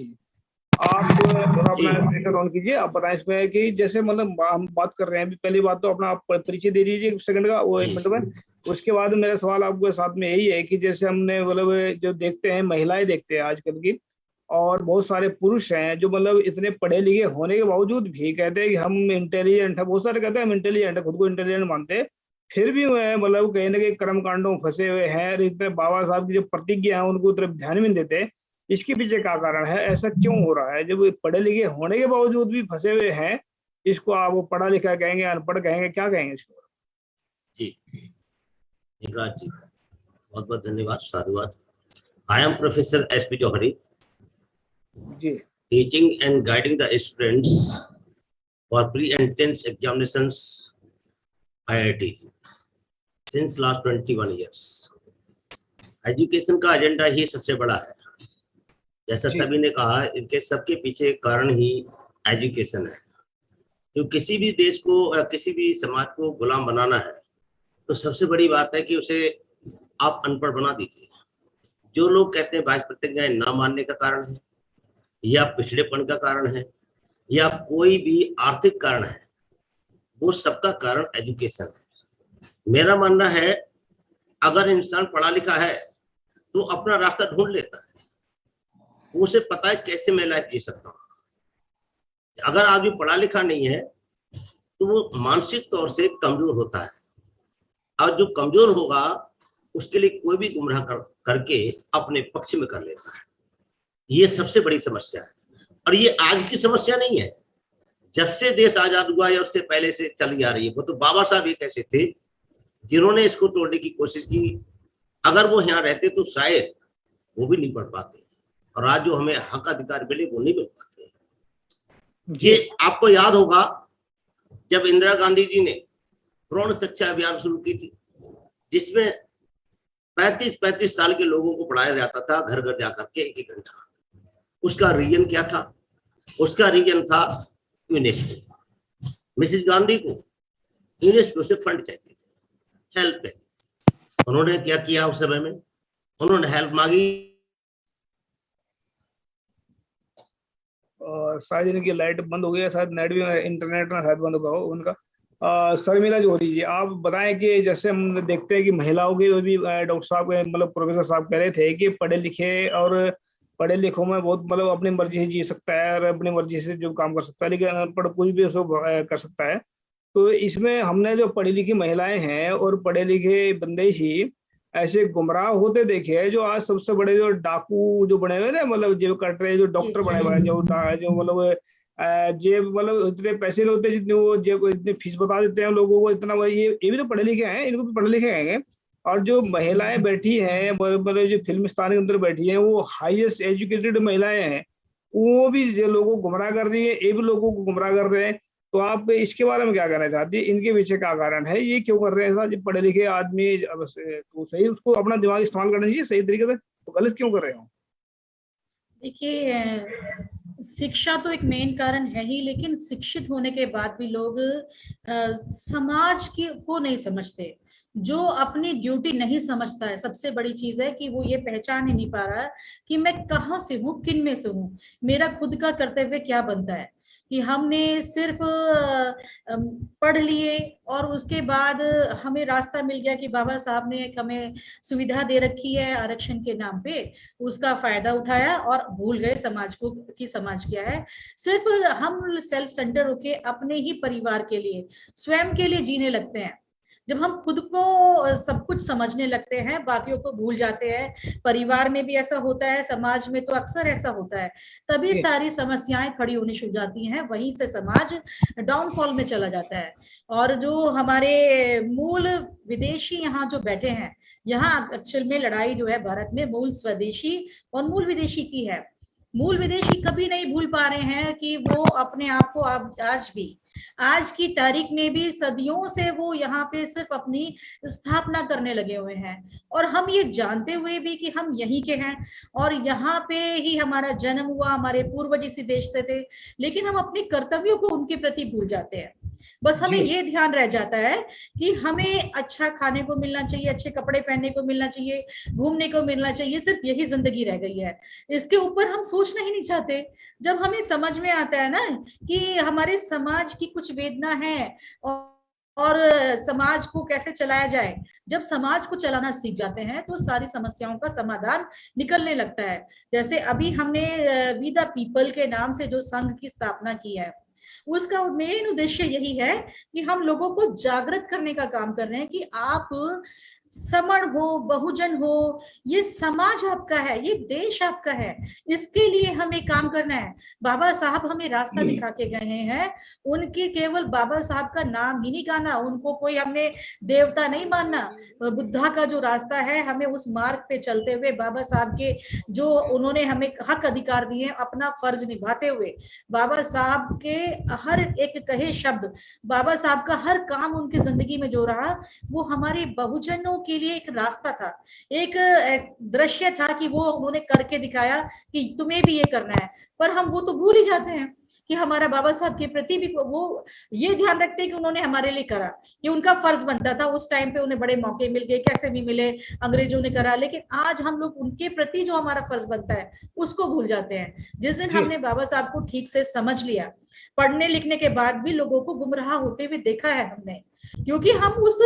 आप अपना स्पीकर ऑन कीजिए, आप बताएं इसमें कि जैसे मतलब हम बात कर रहे हैं। पहली बात तो अपना आप परिचय दे दीजिए 1 सेकंड का, वो 1 मिनट में। उसके बाद मेरा सवाल आपके साथ में यही है कि जैसे हमने मतलब जो देखते हैं, महिलाएं देखते हैं आजकल की, और बहुत सारे पुरुष हैं जो मतलब इतने पढ़े लिखे होने के बावजूद भी कहते हैं कि हम इंटेलिजेंट है। बहुत सारे कहते हैं हम इंटेलिजेंट है, खुद को इंटेलिजेंट मानते हैं, फिर भी वह मतलब कहीं ना कहीं कर्म कांडों में फंसे हुए हैं। इतने बाबा साहब की जो प्रतिज्ञा है उनको तरफ ध्यान भी नहीं देते। इसके पीछे क्या कारण है? ऐसा क्यों हो रहा है जब पढ़े लिखे होने के बावजूद भी फंसे हुए हैं? इसको आप वो पढ़ा लिखा कहेंगे, अनपढ़ कहेंगे, क्या कहेंगे इसको? जी मेघराज जी, बहुत बहुत धन्यवाद, साधुवाद। I am Professor S.P. Johari, ji teaching and guiding the students for pre-entrance examinations IIT since last 21 years. Education का एजेंडा ही सबसे बड़ा है, जैसा जी। सभी ने कहा, इनके सबके पीछे कारण ही एजुकेशन है। तो किसी भी देश को या किसी भी समाज को गुलाम बनाना है तो सबसे बड़ी बात है कि उसे आप अनपढ़ बना दीजिए। जो लोग कहते हैं 22 प्रतिज्ञाएं ना मानने का कारण है, या पिछड़ेपन का कारण है, या कोई भी आर्थिक कारण है, वो सबका कारण एजुकेशन है। मेरा मानना है अगर इंसान पढ़ा लिखा है तो अपना रास्ता ढूंढ लेता है, उसे पता है कैसे मैं लाइफ जी सकता हूँ। अगर आदमी पढ़ा लिखा नहीं है तो वो मानसिक तौर से कमजोर होता है, और जो कमजोर होगा उसके लिए कोई भी गुमराह करके अपने पक्ष में कर लेता है। ये सबसे बड़ी समस्या है, और ये आज की समस्या नहीं है, जब से देश आजाद हुआ या उससे पहले से चली आ रही है। वो तो बाबा साहब एक ऐसे थे जिन्होंने इसको तोड़ने की कोशिश की। अगर वो यहाँ रहते तो शायद वो भी नहीं पढ़ पाते, और आज जो हमें हक अधिकार मिले वो नहीं मिल पाते। ये आपको याद होगा जब इंदिरा गांधी जी ने प्रौढ़ शिक्षा अभियान शुरू की थी, जिसमें 35 साल के लोगों को पढ़ाया जाता था घर घर जाकर के 1-1 घंटा। उसका रीजन क्या था? उसका रीजन था यूनेस्को। मिसेस गांधी को यूनेस्को से फंड चाहिए थे, हेल्प चाहिए। उन्होंने क्या किया उस समय में? उन्होंने हेल्प मांगी। शायद इनकी लाइट बंद हो गई है, शायद नेट भी, इंटरनेट ना शायद बंद होगा हो उनका। शर्मिला जोहरी जी, आप बताएं कि जैसे हम देखते हैं कि महिलाओं के भी डॉक्टर साहब मतलब प्रोफेसर साहब कह रहे थे कि पढ़े लिखे और पढ़े लिखों में बहुत मतलब अपनी मर्जी से जी सकता है और अपनी मर्जी से जो काम कर सकता है, लेकिन अनपढ़ कोई भी उसको कर सकता है। तो इसमें हमने जो पढ़ी लिखी महिलाएं हैं और पढ़े लिखे बंदे ही ऐसे गुमराह होते देखे हैं, जो आज सबसे बड़े जो डाकू जो बने हुए ना, मतलब जो कट रहे, जो डॉक्टर बने हुए हैं, जो मतलब जेब मतलब इतने पैसे नहीं होते जितने वो जेब इतनी फीस बता देते हैं लोगों को, इतना ये भी तो पढ़े लिखे हैं, इनको भी पढ़े लिखे हैं। और जो महिलाएं बैठी हैं, मतलब जो फिल्मिस्तान के अंदर बैठी हैं, वो हाईएस्ट एजुकेटेड महिलाएं हैं, वो भी जो लोगों को गुमराह कर रही है, ये भी लोगों को गुमराह कर रहे हैं। तो आप इसके बारे में क्या कहना चाहती है? इनके पीछे क्या कारण है? ये क्यों कर रहे हैं ऐसा? जो पढ़े लिखे आदमी तो सही, उसको अपना दिमाग इस्तेमाल करना चाहिए सही तरीके से, तो गलत क्यों कर रहे हो? देखिए, शिक्षा तो एक मेन कारण है ही, लेकिन शिक्षित होने के बाद भी लोग समाज को नहीं समझते। जो अपनी ड्यूटी नहीं समझता है, सबसे बड़ी चीज है कि वो ये पहचान ही नहीं पा रहा कि मैं कहाँ से हूँ, किन में से हूँ, मेरा खुद का कर्तव्य क्या बनता है। कि हमने सिर्फ पढ़ लिए और उसके बाद हमें रास्ता मिल गया कि बाबा साहब ने एक हमें सुविधा दे रखी है आरक्षण के नाम पे, उसका फायदा उठाया और भूल गए समाज को कि समाज क्या है। सिर्फ हम सेल्फ सेंटर होके अपने ही परिवार के लिए, स्वयं के लिए जीने लगते हैं। जब हम खुद को सब कुछ समझने लगते हैं, बाकियों को भूल जाते हैं। परिवार में भी ऐसा होता है, समाज में तो अक्सर ऐसा होता है, तभी सारी समस्याएं खड़ी होनी शुरू जाती हैं, वहीं से समाज डाउनफॉल में चला जाता है। और जो हमारे मूल विदेशी यहाँ जो बैठे हैं, यहाँ एक्चुअल में लड़ाई जो है भारत में मूल स्वदेशी और मूल विदेशी की है। मूल विदेशी कभी नहीं भूल पा रहे हैं कि वो अपने आप को आज भी, आज की तारीख में भी सदियों से वो यहाँ पे सिर्फ अपनी स्थापना करने लगे हुए हैं। और हम ये जानते हुए भी कि हम यहीं के हैं और यहाँ पे ही हमारा जन्म हुआ, हमारे पूर्वज इसी देश से थे, लेकिन हम अपने कर्तव्यों को उनके प्रति भूल जाते हैं। बस हमें ये ध्यान रह जाता है कि हमें अच्छा खाने को मिलना चाहिए, अच्छे कपड़े पहनने को मिलना चाहिए, घूमने को मिलना चाहिए, सिर्फ यही जिंदगी रह गई है। इसके ऊपर हम सोचना ही नहीं चाहते। जब हमें समझ में आता है ना कि हमारे समाज की कुछ वेदना है और समाज को कैसे चलाया जाए, जब समाज को चलाना सीख जाते हैं तो सारी समस्याओं का समाधान निकलने लगता है। जैसे अभी हमने वी द पीपल के नाम से जो संघ की स्थापना की है, उसका मेन उद्देश्य यही है कि हम लोगों को जागृत करने का काम कर रहे हैं कि आप समण हो, बहुजन हो, ये समाज आपका है, ये देश आपका है, इसके लिए हमें काम करना है। बाबा साहब हमें रास्ता दिखा के गए हैं, उनके केवल बाबा साहब का नाम ही नहीं गाना, उनको कोई हमने देवता नहीं मानना। बुद्धा का जो रास्ता है, हमें उस मार्ग पे चलते हुए बाबा साहब के जो उन्होंने हमें हक अधिकार दिए, अपना फर्ज निभाते हुए, बाबा साहब के हर एक कहे शब्द, बाबा साहब का हर काम उनकी जिंदगी में जो रहा, वो हमारे बहुजनों के लिए एक रास्ता था, एक दृश्य था कि वो उन्होंने करके दिखाया कि तुम्हें भी ये करना है। पर हम वो तो भूल ही जाते हैं कि हमारा बाबा साहब के प्रति भी वो ये ध्यान रखते हैं कि उन्होंने हमारे लिए करा, ये उनका फर्ज बनता था। उस टाइम पे उन्हें बड़े मौके मिल गए, कैसे भी मिले, अंग्रेजों ने करा, लेकिन आज हम लोग उनके प्रति जो हमारा फर्ज बनता है उसको भूल जाते हैं। जिस दिन हमने बाबा साहब को ठीक से समझ लिया, पढ़ने लिखने के बाद भी लोगों को गुमराह होते हुए देखा है हमने, क्योंकि हम उस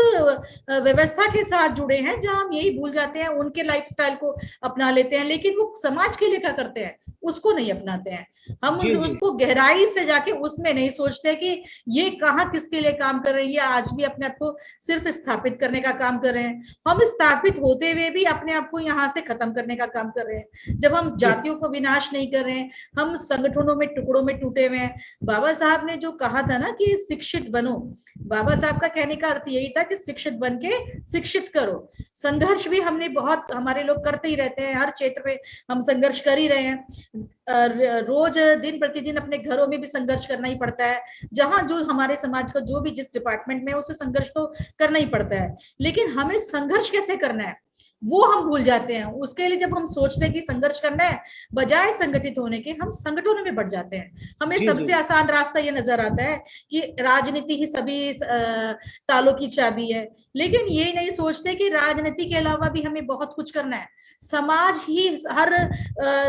व्यवस्था के साथ जुड़े हैं जहां हम यही भूल जाते हैं, उनके लाइफस्टाइल को अपना लेते हैं, लेकिन वो समाज के लिए क्या करते हैं उसको नहीं अपनाते हैं। हम उसको गहराई से जाके उसमें नहीं सोचते कि ये कहाँ किसके लिए काम कर रहे हैं, ये आज भी अपने आप को सिर्फ स्थापित करने का काम कर रहे हैं। हम स्थापित होते हुए भी अपने आप को यहाँ से खत्म करने का काम कर रहे हैं। जब हम जातियों को विनाश नहीं कर रहे हैं, हम संगठनों में टुकड़ों में टूटे हुए हैं। बाबा साहब ने जो कहा था ना कि शिक्षित बनो, बाबा साहब का कहने का अर्थ यही था कि शिक्षित बन के शिक्षित करो। संघर्ष भी हमने बहुत, हमारे लोग करते ही रहते हैं, हर क्षेत्र में हम संघर्ष कर ही रहे हैं। रोज दिन प्रतिदिन अपने घरों में भी संघर्ष करना ही पड़ता है, जहां जो हमारे समाज का जो भी जिस डिपार्टमेंट में उसे संघर्ष तो करना ही पड़ता है। लेकिन हमें संघर्ष कैसे करना है वो हम भूल जाते हैं। उसके लिए जब हम सोचते हैं कि संघर्ष करना है, बजाय संगठित होने के हम संगठनों में बढ़ जाते हैं। हमें सबसे आसान रास्ता ये नजर आता है कि राजनीति ही सभी तालों की चाबी है, लेकिन ये नहीं सोचते कि राजनीति के अलावा भी हमें बहुत कुछ करना है। समाज ही हर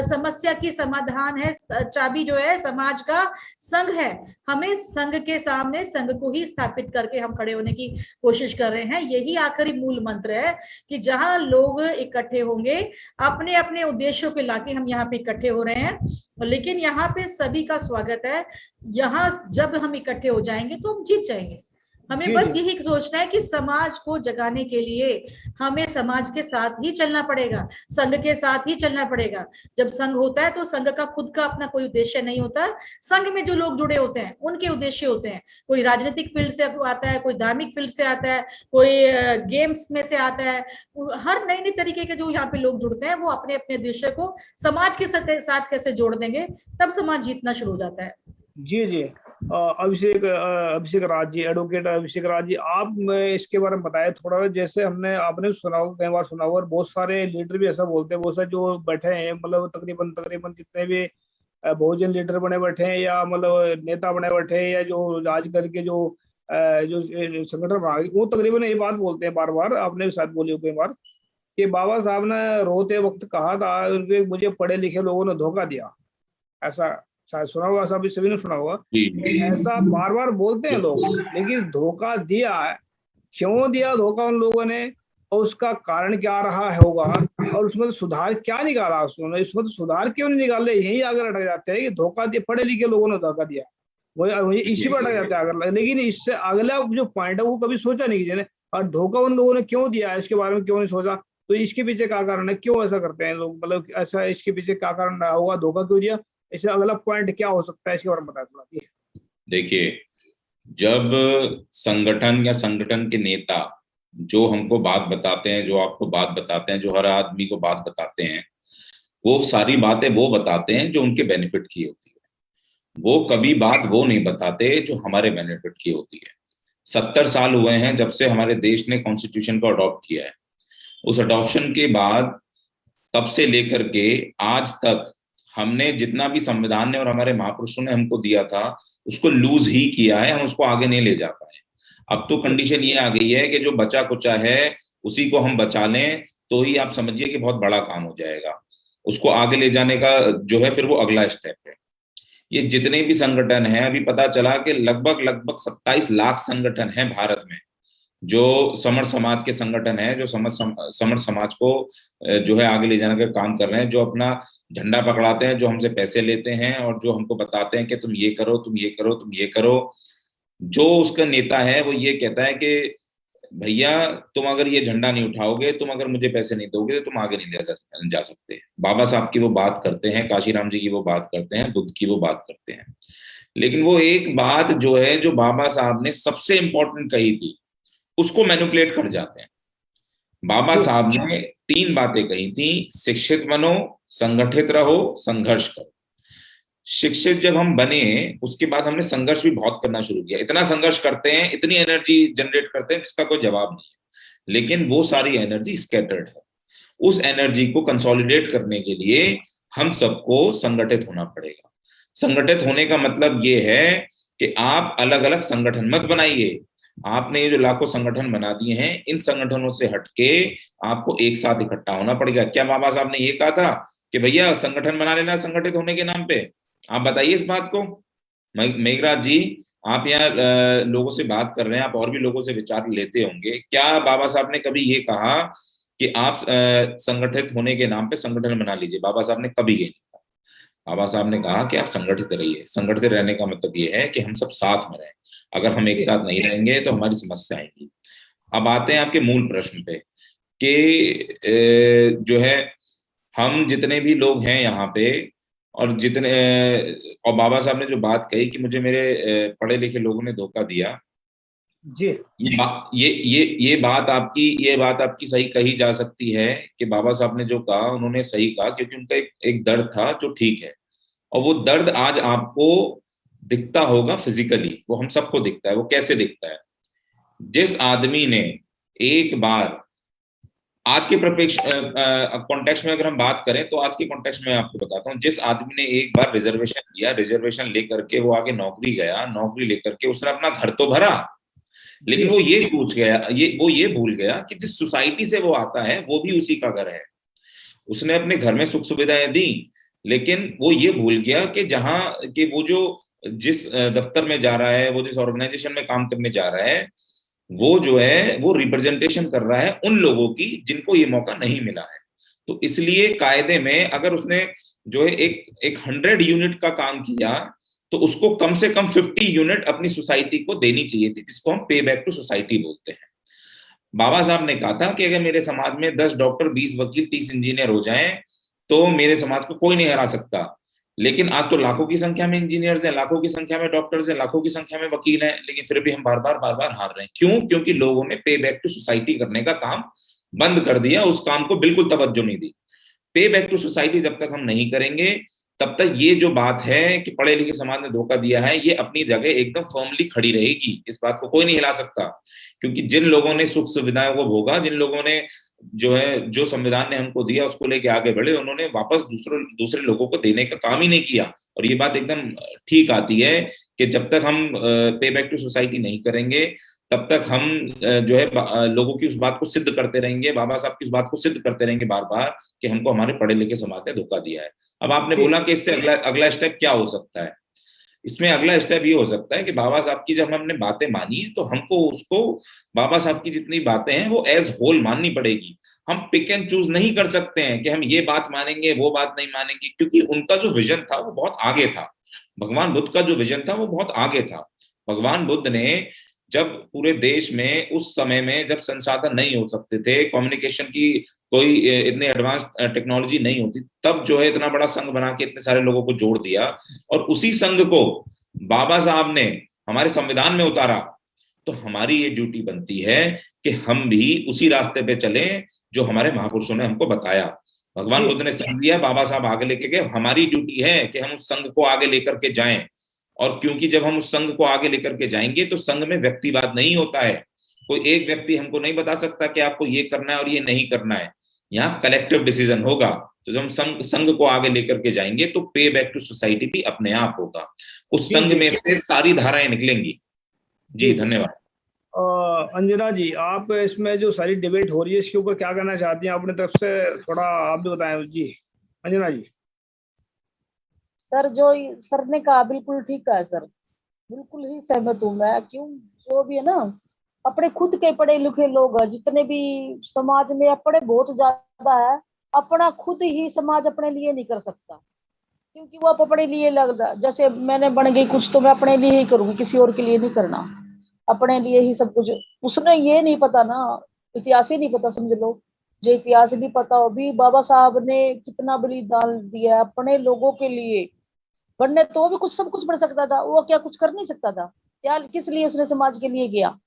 समस्या की समाधान है, चाबी जो है समाज का संघ है। हमें संघ के सामने संघ को ही स्थापित करके हम खड़े होने की कोशिश कर रहे हैं। यही आखिरी मूल मंत्र है कि जहां लोग इकट्ठे होंगे, अपने अपने उद्देश्यों के लाके हम यहाँ पे इकट्ठे हो रहे हैं, लेकिन यहाँ पे सभी का स्वागत है। यहाँ जब हम इकट्ठे हो जाएंगे तो हम जीत जाएंगे। हमें बस यही सोचना है कि समाज को जगाने के लिए हमें समाज के साथ ही चलना पड़ेगा, संघ के साथ ही चलना पड़ेगा। जब संघ होता है तो संघ का खुद का अपना कोई उद्देश्य नहीं होता, संघ में जो लोग जुड़े होते हैं उनके उद्देश्य होते हैं। कोई राजनीतिक फील्ड से आता है, कोई धार्मिक फील्ड से आता है, कोई गेम्स में से आता है। हर नई नई तरीके के जो यहाँ पे लोग जुड़ते हैं वो अपने अपने उद्देश्य को समाज के साथ कैसे जोड़ देंगे, तब समाज जीतना शुरू हो जाता है। जी अभिषेक राज जी, एडवोकेट अभिषेक राज जी, आप इसके बारे में बताएं थोड़ा। जैसे हमने आपने सुना होगा, कई बार सुना होगा, और बहुत सारे लीडर भी ऐसा बोलते हैं, बहुत सारे जो बैठे हैं, मतलब तकरीबन जितने भी बहुजन लीडर बने बैठे हैं या मतलब नेता बने बैठे हैं, या जो राज करके जो संगठन बना, वो तकरीबन ये बात बोलते हैं बार बार, आपने भी शायद बोली हो कई बार, कि बाबा साहब ने रोते वक्त कहा था मुझे पढ़े लिखे लोगों ने धोखा दिया। ऐसा शायद सुना होगा, सभी ने सुना होगा। ऐसा बार बार बोलते हैं लोग, लेकिन धोखा दिया है, क्यों दिया धोखा उन लोगों ने, और उसका कारण क्या रहा होगा, और उसमें सुधार क्या निकाला उसने, इसमें तो सुधार क्यों नहीं निकाले, यही अगर अटक जाते हैं कि धोखा दिया, पढ़े लिखे लोगों ने धोखा दिया, वही इसी पर अटक जाता है अगर। लेकिन इससे अगला जो पॉइंट है वो कभी सोचा नहीं किसी ने, और धोखा उन लोगों ने क्यों दिया है इसके बारे में क्यों नहीं सोचा। तो इसके पीछे क्या कारण है, क्यों ऐसा करते हैं लोग, मतलब ऐसा इसके पीछे क्या कारण रहा होगा, धोखा क्यों दिया, इससे अगला पॉइंट क्या हो सकता है, इसके बारे में बताया थोड़ा। देखिए, जब संगठन या संगठन के नेता जो हमको बात बताते हैं, जो आपको बात बताते हैं, जो हर आदमी को बात बताते हैं, वो सारी बातें वो बताते हैं जो उनके बेनिफिट की होती है। वो कभी बात वो नहीं बताते जो हमारे बेनिफिट की होती है। 70 साल हुए हैं जब से हमारे देश ने कॉन्स्टिट्यूशन को अडॉप्ट किया है। उस अडॉप्शन के बाद तब से लेकर के आज तक हमने जितना भी संविधान ने और हमारे महापुरुषों ने हमको दिया था उसको लूज ही किया है, हम उसको आगे नहीं ले जा पाए। अब तो कंडीशन ये आ गई है कि जो बचा कुचा है उसी को हम बचा लें तो ही आप समझिए कि बहुत बड़ा काम हो जाएगा। उसको आगे ले जाने का जो है फिर वो अगला स्टेप है। ये जितने भी संगठन हैं, अभी पता चला कि लगभग 27 लाख संगठन हैं भारत में, जो समर समाज के संगठन है, जो समर समाज को जो है आगे ले जाने का काम कर रहे हैं, जो अपना झंडा पकड़ाते हैं, जो हमसे पैसे लेते हैं और जो हमको बताते हैं कि तुम ये करो, तुम ये करो, तुम ये करो। जो उसका नेता है वो ये कहता है कि भैया तुम अगर ये झंडा नहीं उठाओगे, तुम अगर मुझे पैसे नहीं दोगे, तो तुम आगे नहीं जा सकते। बाबा साहब की वो बात करते हैं, काशीराम जी की वो बात करते हैं, बुद्ध की वो बात करते हैं। लेकिन वो एक बात जो है, जो बाबा साहब ने सबसे इंपॉर्टेंट कही थी, उसको मैनिपुलेट कर जाते हैं। बाबा साहब ने 3 बातें कही थी: शिक्षित बनो, संगठित रहो, संघर्ष करो। शिक्षित जब हम बने, उसके बाद हमने संघर्ष भी बहुत करना शुरू किया। इतना संघर्ष करते हैं, इतनी एनर्जी जनरेट करते हैं जिसका कोई जवाब नहीं है, लेकिन वो सारी एनर्जी स्कैटर्ड है। उस एनर्जी को कंसोलिडेट करने के लिए हम सबको संगठित होना पड़ेगा। संगठित होने का मतलब ये है कि आप अलग अलग संगठन मत बनाइए। आपने ये जो लाखों संगठन बना दिए हैं, इन संगठनों से हटके आपको एक साथ इकट्ठा होना पड़ेगा। क्या बाबा साहब ने ये कहा था कि भैया संगठन बना लेना संगठित होने के नाम पे? आप बताइए इस बात को। मेघराज जी, आप यहाँ लोगों से बात कर रहे हैं, आप और भी लोगों से विचार लेते होंगे। क्या बाबा साहब ने कभी ये कहा कि आप संगठित होने के नाम पे संगठन बना लीजिए? बाबा साहब ने कभी ये नहीं कहा। बाबा साहब ने कहा कि आप संगठित रहिए। संगठित रहने का मतलब ये है कि हम सब साथ में रहें। अगर हम एक साथ नहीं रहेंगे तो हमारी समस्या आएगी। अब आते हैं आपके मूल प्रश्न पे कि जो है, हम जितने भी लोग हैं यहाँ पे, और और बाबा साहब ने जो बात कही कि मुझे मेरे पढ़े लिखे लोगों ने धोखा दिया, जी, ये बात आपकी सही कही जा सकती है कि बाबा साहब ने जो कहा उन्होंने सही कहा, क्योंकि उनका एक दर्द था जो ठीक है। और वो दर्द आज आपको दिखता होगा फिजिकली, वो हम सबको दिखता है। वो कैसे दिखता है? जिस आदमी ने एक बार, आज के कॉन्टेक्स्ट में अगर हम बात करें तो आज के कॉन्टेक्स्ट में आपको बताता हूँ, जिस आदमी ने एक बार रिजर्वेशन लिया, रिजर्वेशन लेकर के वो आगे नौकरी गया, नौकरी लेकर के उसने अपना घर तो भरा, लेकिन वो ये सोच गया, वो ये भूल गया कि जिस सोसाइटी से वो आता है वो भी उसी का घर है। उसने अपने घर में सुख सुविधाएं दी, लेकिन वो ये भूल गया कि जहां कि वो जो जिस दफ्तर में जा रहा है, वो जिस ऑर्गेनाइजेशन में काम करने जा रहा है, वो जो है वो रिप्रेजेंटेशन कर रहा है उन लोगों की जिनको ये मौका नहीं मिला है। तो इसलिए कायदे में अगर उसने जो है एक 100 यूनिट का काम किया, तो उसको कम से कम 50 यूनिट अपनी सोसाइटी को देनी चाहिए थी, जिसको हम पे बैक टू सोसाइटी बोलते हैं। बाबा साहब ने कहा था कि अगर मेरे समाज में 10 डॉक्टर, 20 वकील, 30 इंजीनियर हो जाएं तो मेरे समाज को कोई नहीं हरा सकता। लेकिन आज तो लाखों की संख्या में इंजीनियर्स हैं, लाखों की संख्या में डॉक्टर्स हैं, लाखों की संख्या में वकील हैं, लेकिन फिर भी हम बार बार हार रहे हैं। क्यों? क्योंकि लोगों ने पे बैक टू सोसाइटी करने का काम बंद कर दिया, उस काम को बिल्कुल तवज्जो नहीं दी। पे बैक टू सोसाइटी जब तक हम नहीं करेंगे, तब तक ये जो बात है कि पढ़े लिखे समाज ने धोखा दिया है, ये अपनी जगह एकदम फर्मली खड़ी रहेगी। इस बात को कोई नहीं हिला सकता, क्योंकि जिन लोगों ने सुख सुविधाओं को भोगा, जिन लोगों ने जो है जो संविधान ने हमको दिया उसको लेके आगे बढ़े, उन्होंने वापस दूसरे लोगों को देने का काम ही नहीं किया। और ये बात एकदम ठीक आती है कि जब तक हम पे बैक टू सोसाइटी नहीं करेंगे, तब तक हम जो है लोगों की उस बात को सिद्ध करते रहेंगे, बाबा साहब की उस बात को सिद्ध करते रहेंगे बार बार कि हमको हमारे पढ़े लिखे समाज ने धोखा दिया है। अब आपने बोला कि इससे अगला स्टेप क्या हो सकता है? इसमें अगला स्टेप ये हो सकता है कि बाबा साहब की जब हमने बातें मानी है, तो हमको उसको, बाबा साहब की जितनी बातें हैं वो एज होल माननी पड़ेगी। हम पिक एंड चूज नहीं कर सकते हैं कि हम ये बात मानेंगे, वो बात नहीं मानेंगे, क्योंकि उनका जो विजन था वो बहुत आगे था। भगवान बुद्ध का जो विजन था वो बहुत आगे था। भगवान बुद्ध ने जब पूरे देश में उस समय में जब संसाधन नहीं हो सकते थे, कम्युनिकेशन की कोई इतने एडवांस टेक्नोलॉजी नहीं होती, तब जो है इतना बड़ा संघ बना के इतने सारे लोगों को जोड़ दिया, और उसी संघ को बाबा साहब ने हमारे संविधान में उतारा। तो हमारी ये ड्यूटी बनती है कि हम भी उसी रास्ते पे चलें जो हमारे महापुरुषों ने हमको बताया। भगवान बुद्ध ने संघ दिया, बाबा साहब आगे लेके गए, हमारी ड्यूटी है कि हम उस संघ को आगे लेकर के जाएं। और क्योंकि जब हम उस संघ को आगे लेकर के जाएंगे तो संघ में व्यक्तिवाद नहीं होता है। कोई एक व्यक्ति हमको नहीं बता सकता कि आपको ये करना है और ये नहीं करना है। यहाँ कलेक्टिव डिसीजन होगा। तो जब हम संघ को आगे लेकर के जाएंगे तो पे बैक टू सोसाइटी भी अपने आप होगा। उस संघ में से सारी धाराएं निकलेंगी। जी धन्यवाद। अंजना जी, आप इसमें जो सारी डिबेट हो रही है इसके ऊपर क्या कहना चाहती हैं अपने तरफ से? थोड़ा आप भी बताएं जी, अंजना जी। सर, जो सर ने कहा बिल्कुल ठीक है सर, बिल्कुल ही सहमत हूँ मैं। क्यों, जो भी है ना, अपने खुद के पढ़े लिखे लोग हैं, जितने भी समाज में अपने बहुत ज्यादा है, अपना खुद ही समाज अपने लिए नहीं कर सकता, क्योंकि वो अपने लिए लगता, जैसे मैंने बन गई कुछ तो मैं अपने लिए ही करूंगी, किसी और के लिए नहीं करना। अपने लिए ही सब कुछ। उसने ये नहीं पता ना, इतिहास ही नहीं पता समझ लो। जो इतिहास भी पता हो भी, बाबा साहब ने कितना बलिदान दिया अपने लोगों के लिए। बनने तो वो भी कुछ सब कुछ बन सकता था, वो क्या कुछ कर नहीं सकता था क्या? किस लिए उसने समाज के लिए किया?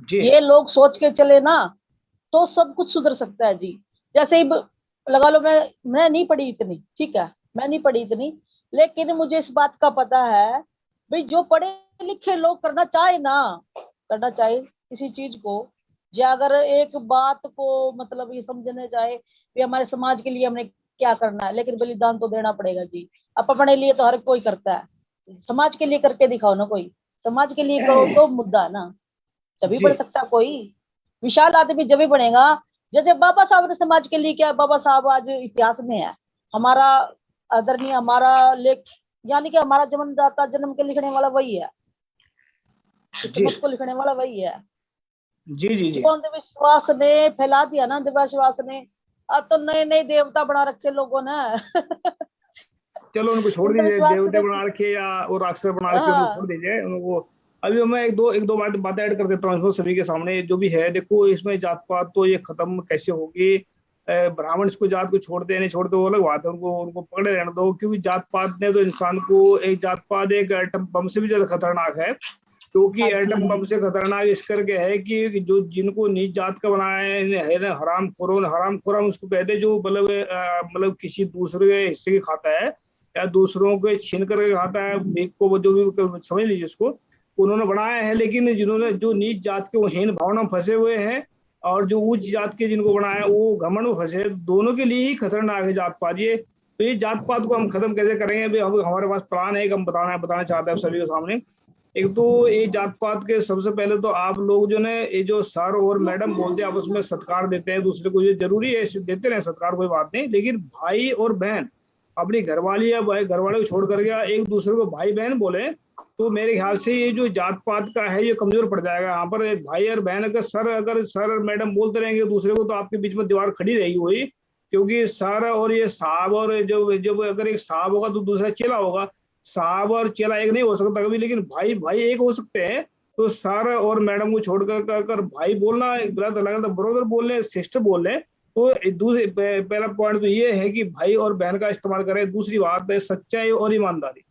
जी ये लोग सोच के चले ना तो सब कुछ सुधर सकता है जी। जैसे ही लगा लो, मैं नहीं पढ़ी इतनी, ठीक है, मैं नहीं पढ़ी इतनी, लेकिन मुझे इस बात का पता है भाई, जो पढ़े लिखे लोग करना चाहे ना, करना चाहे किसी चीज को, या अगर एक बात को मतलब ये समझने चाहे कि हमारे समाज के लिए हमने क्या करना है, लेकिन बलिदान तो देना पड़ेगा जी। अपने लिए तो हर कोई करता है, समाज के लिए करके दिखाओ ना कोई। समाज के लिए करो तो मुद्दा है ना, तभी जी बढ़ सकता कोई। विशाल आदमी जब भी बनेगा। जैसे बाबा साहब ने समाज के लिए किया, बाबा साहब आज इतिहास में है हमारा आदरणीय, हमारा लेख, यानी कि हमारा जन्मदाता, जन्म के लिखने वाला वही है, जी किस्मत को लिखने वाला वही है। जी जी जी। अंधविश्वास ने फैला दिया ना, अंधविश्वास ने। अब तो नए नए देवता बना रखे लोगों ने। चलो उनको छोड़ दीजिए, अंधविश्वास देवते ने। बना रखे या वो राक्षस बना रखे, उनको छोड़ हाँ दीजिए उनको। अभी मैं एक दो बातें ऐड कर देता हूँ इसमें सभी के सामने जो भी है। देखो इसमें जात पात तो ये खत्म कैसे होगी? ब्राह्मण इसको जात को छोड़ते नहीं छोड़ते वो अलग बात है, उनको उनको पकड़े रहने दो, क्योंकि जात पात ने तो इंसान को, एक जात पात एक एटम बम से भी ज्यादा खतरनाक है। क्योंकि हाँ एटम बम से खतरनाक इस करके है कि जो जिनको नीच जात का बनाया है ना, हराम खोरों उसको कहते हैं, जो मतलब किसी दूसरे के हिस्से की खाता है या दूसरों के छीन करके खाता है, भीख को, वो जो भी समझ लीजिए इसको, उन्होंने बनाया है। लेकिन जिन्होंने जो नीच जात के वो हीन भावना में फंसे हुए हैं, और जो उच्च जात के जिनको बनाया वो घमंड में फंसे, दोनों के लिए ही खतरनाक है जात पात ये। तो ये जात पात को हम खत्म कैसे करेंगे? अभी हमारे पास प्लान है, हम बताना चाहते हैं सभी के सामने। एक तो ये जात पात के सबसे पहले तो आप लोग जो ने ये जो सर और मैडम बोलते हैं, आपस में सत्कार देते हैं दूसरे को, ये जरूरी है, देते रहे सत्कार, कोई बात नहीं। लेकिन भाई और बहन, अपनी घरवाली या घरवाले को छोड़ करके एक दूसरे को भाई बहन बोले, तो मेरे ख्याल से ये जो जात पात का है ये कमजोर पड़ जाएगा। यहाँ पर भाई और बहन अगर सर और मैडम बोलते रहेंगे दूसरे को, तो आपके बीच में दीवार खड़ी रहेगी वही। क्योंकि सर और ये साहब, और जब अगर एक साहब होगा तो दूसरा चेला होगा, साहब और चेला एक नहीं हो सकता कभी, लेकिन भाई भाई एक हो सकते हैं। तो सर और मैडम को छोड़कर अगर भाई बोलना गलत लगा तो ब्रदर बोल रहे, सिस्टर बोल रहे, तो दूसरे पहला पॉइंट तो ये है कि भाई और बहन का इस्तेमाल करें। दूसरी बात है सच्चाई और ईमानदारी।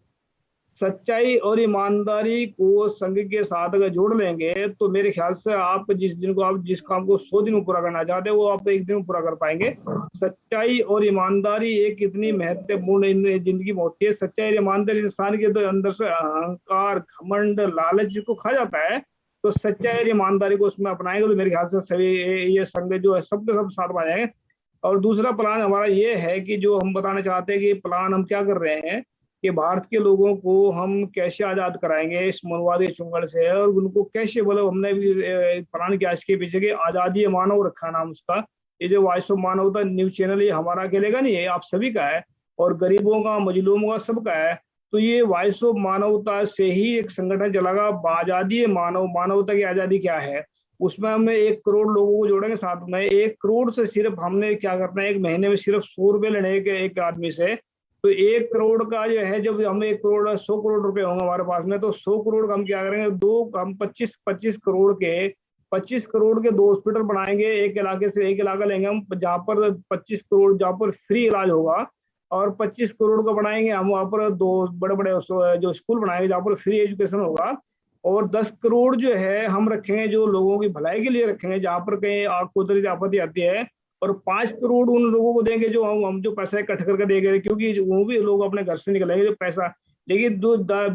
सच्चाई और ईमानदारी को संघ के साथ अगर जोड़ लेंगे तो मेरे ख्याल से आप जिस काम को 100 दिन में पूरा करना चाहते हैं वो आप 1 दिन में पूरा कर पाएंगे। सच्चाई और ईमानदारी एक इतनी महत्वपूर्ण जिंदगी में होती है। सच्चाई और ईमानदारी इंसान के तो अंदर से अहंकार, घमंड, लालच जिसको खा जाता है, तो सच्चाई और ईमानदारी को उसमें अपनाएंगे तो मेरे ख्याल से सभी ये संघ जो है सबके सब साथ में आ जाएंगे। और दूसरा प्लान हमारा ये है कि जो हम बताना चाहते हैं कि प्लान हम क्या कर रहे हैं कि भारत के लोगों को हम कैसे आजाद कराएंगे इस मनवादी चुंगल से, और उनको कैसे, मतलब हमने भी प्लान किया इसके पीछे कि आजादी मानव रखा नाम उसका। ये जो वॉइस ऑफ मानवता न्यूज चैनल, ये हमारा अकेले का नहीं है, आप सभी का है, और गरीबों का, मजलूमों का, सबका है। तो ये वॉइस ऑफ मानवता से ही एक संगठन चलागा, आजादी मानवता की आजादी क्या है, उसमें हमें 1 करोड़ लोगों को जोड़ेंगे साथ में। 1 करोड़ से सिर्फ हमने क्या करना है, 1 महीने में सिर्फ 100 रुपए लेने एक आदमी से। तो 1 करोड़ का जो है, जब हम 1 करोड़ 100 करोड़ रुपए होंगे हमारे पास में, तो 100 करोड़ का हम क्या करेंगे, हम 25 करोड़ के 2 हॉस्पिटल बनाएंगे। एक इलाका लेंगे हम जहाँ पर 25 करोड़, जहाँ पर फ्री इलाज होगा, और 25 करोड़ का बनाएंगे हम वहाँ पर 2 बड़े बड़े जो स्कूल बनाएंगे जहाँ पर फ्री एजुकेशन होगा। और 10 करोड़ जो है हम रखेंगे जो लोगों की भलाई के लिए रखेंगे, जहाँ पर कहीं आग कुदरती आपत्ति आती है। और 5 करोड़ उन लोगों को देंगे जो हम जो पैसा इकट्ठा करके देंगे, क्योंकि वो भी लोग अपने घर से निकलेंगे जो पैसा। लेकिन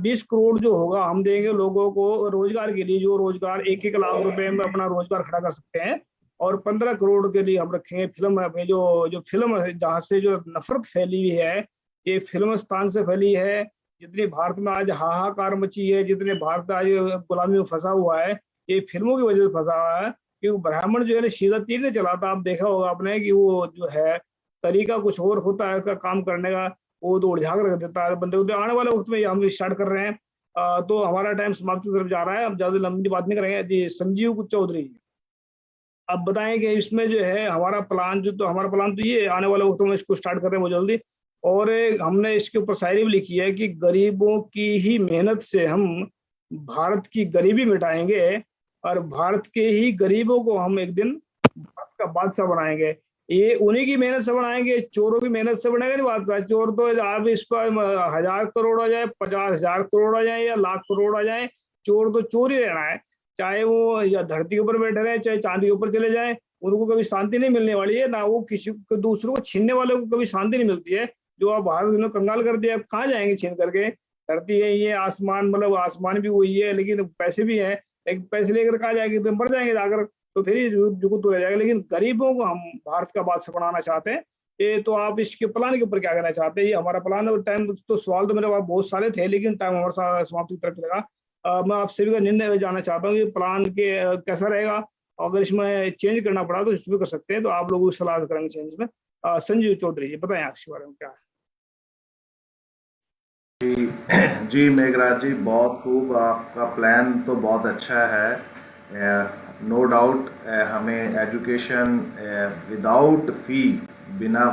20 करोड़ जो होगा हम देंगे लोगों को रोजगार के लिए, जो रोजगार 1-1 लाख रुपए में अपना रोजगार खड़ा कर सकते हैं। और 15 करोड़ के लिए हम रखेंगे फिल्म, अपनी जो फिल्म है, जहाँ से जो नफरत फैली हुई है, ये फिल्मिस्तान से फैली है। जितनी भारत में आज हाहाकार मची है, जितने भारत आज गुलामी में फंसा हुआ है, ये फिल्मों की वजह से फंसा हुआ है। क्योंकि ब्राह्मण जो है ना सीधा तीर नहीं चलाता, आप देखा होगा आपने कि वो जो है तरीका कुछ और होता है उसका काम करने का, वो दौड़ झाग रख देता है बंदे को। आने वाले वक्त में हम स्टार्ट कर रहे हैं, तो हमारा टाइम समाप्ति की तरफ जा रहा है, हम ज्यादा लंबी बात नहीं करेंगे जी। संजीव चौधरी जी, अब बताएं कि इसमें जो है हमारा प्लान तो ये आने वाले वक्त में इसको स्टार्ट कर रहे हैं बहुत जल्दी। और हमने इसके ऊपर शायरी भी लिखी है कि गरीबों की ही मेहनत से हम भारत की गरीबी मिटाएंगे और भारत के ही गरीबों को हम एक दिन भारत का बादशाह बनाएंगे। ये उन्हीं की मेहनत से बनाएंगे, चोरों की मेहनत से बनेगा नहीं बादशाह। चोर तो आप इस पर 1000 करोड़ आ जाए, 50,000 करोड़ आ जाए या लाख करोड़ आ जाए, चोर तो चोर ही रहना है। चाहे वो या धरती के ऊपर बैठे रहे, चाहे चांदी के ऊपर चले जाए, उनको कभी शांति नहीं मिलने वाली है। ना वो किसी को, दूसरों को छीनने वाले को कभी शांति नहीं मिलती है। जो आप भारत ने कंगाल कर दिया, कहाँ जाएंगे छीन करके? धरती है ये, आसमान मतलब आसमान भी वही है, लेकिन पैसे भी है, लेकिन पैसे लेकर कहाँ जाएंगे? तो मर जाएंगे जाकर, तो फिर जुगत रह जाएगा। लेकिन गरीबों को हम भारत का बादशाह बनाना चाहते हैं। ये तो आप इसके प्लान के ऊपर क्या कहना चाहते हैं? ये हमारा प्लान है। टाइम तो सवाल तो मेरे पास बहुत सारे थे, लेकिन टाइम हमारे साथ समाप्ति की तरफ लगा। मैं आप सभी का निर्णय जानना चाहता हूँ कि प्लान के कैसा रहेगा। अगर इसमें चेंज करना पड़ा तो इसमें कर सकते हैं, तो आप लोगों को सलाह करेंगे चेंज में। संजीव चौधरी जी बताएं इसके बारे में क्या है। जी मेघराज जी, बहुत खूब, आपका प्लान तो बहुत अच्छा है। नो डाउट हमें एजुकेशन विदाउट फी, बिना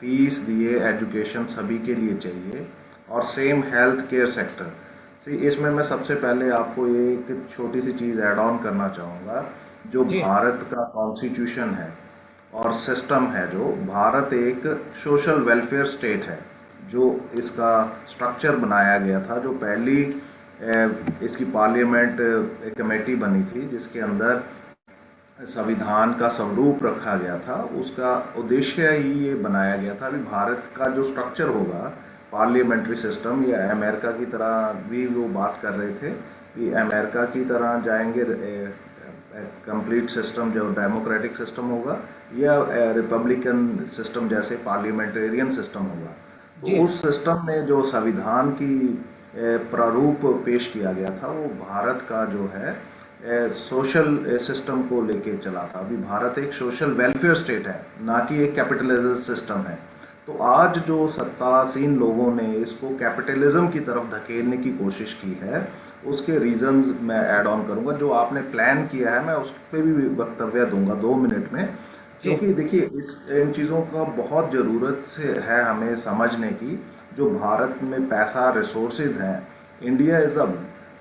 फीस दिए एजुकेशन सभी के लिए चाहिए, और सेम हेल्थ केयर सेक्टर। इसमें मैं सबसे पहले आपको ये एक छोटी सी चीज़ ऐड ऑन करना चाहूँगा। जो भारत का कॉन्स्टिट्यूशन है और सिस्टम है, जो भारत एक सोशल वेलफेयर स्टेट है, जो इसका स्ट्रक्चर बनाया गया था, जो पहली इसकी पार्लियामेंट एक कमेटी बनी थी जिसके अंदर संविधान का स्वरूप रखा गया था, उसका उद्देश्य ही ये बनाया गया था। अभी भारत का जो स्ट्रक्चर होगा पार्लियामेंट्री सिस्टम, या अमेरिका की तरह भी वो बात कर रहे थे कि अमेरिका की तरह जाएंगे कंप्लीट सिस्टम जो डेमोक्रेटिक सिस्टम होगा, या रिपब्लिकन सिस्टम जैसे पार्लियामेंटेरियन सिस्टम होगा। तो उस सिस्टम में जो संविधान की प्रारूप पेश किया गया था, वो भारत का जो है सोशल सिस्टम को लेके चला था। अभी भारत एक सोशल वेलफेयर स्टेट है, ना कि एक कैपिटलिज्म सिस्टम है। तो आज जो सत्तासीन लोगों ने इसको कैपिटलिज्म की तरफ धकेलने की कोशिश की है, उसके रीजंस मैं ऐड ऑन करूंगा। जो आपने प्लान किया है मैं उस पर भी वक्तव्य दूंगा 2 मिनट में, क्योंकि देखिए इन चीज़ों का बहुत ज़रूरत से है हमें समझने की। जो भारत में पैसा, रिसोर्सेज हैं, India is a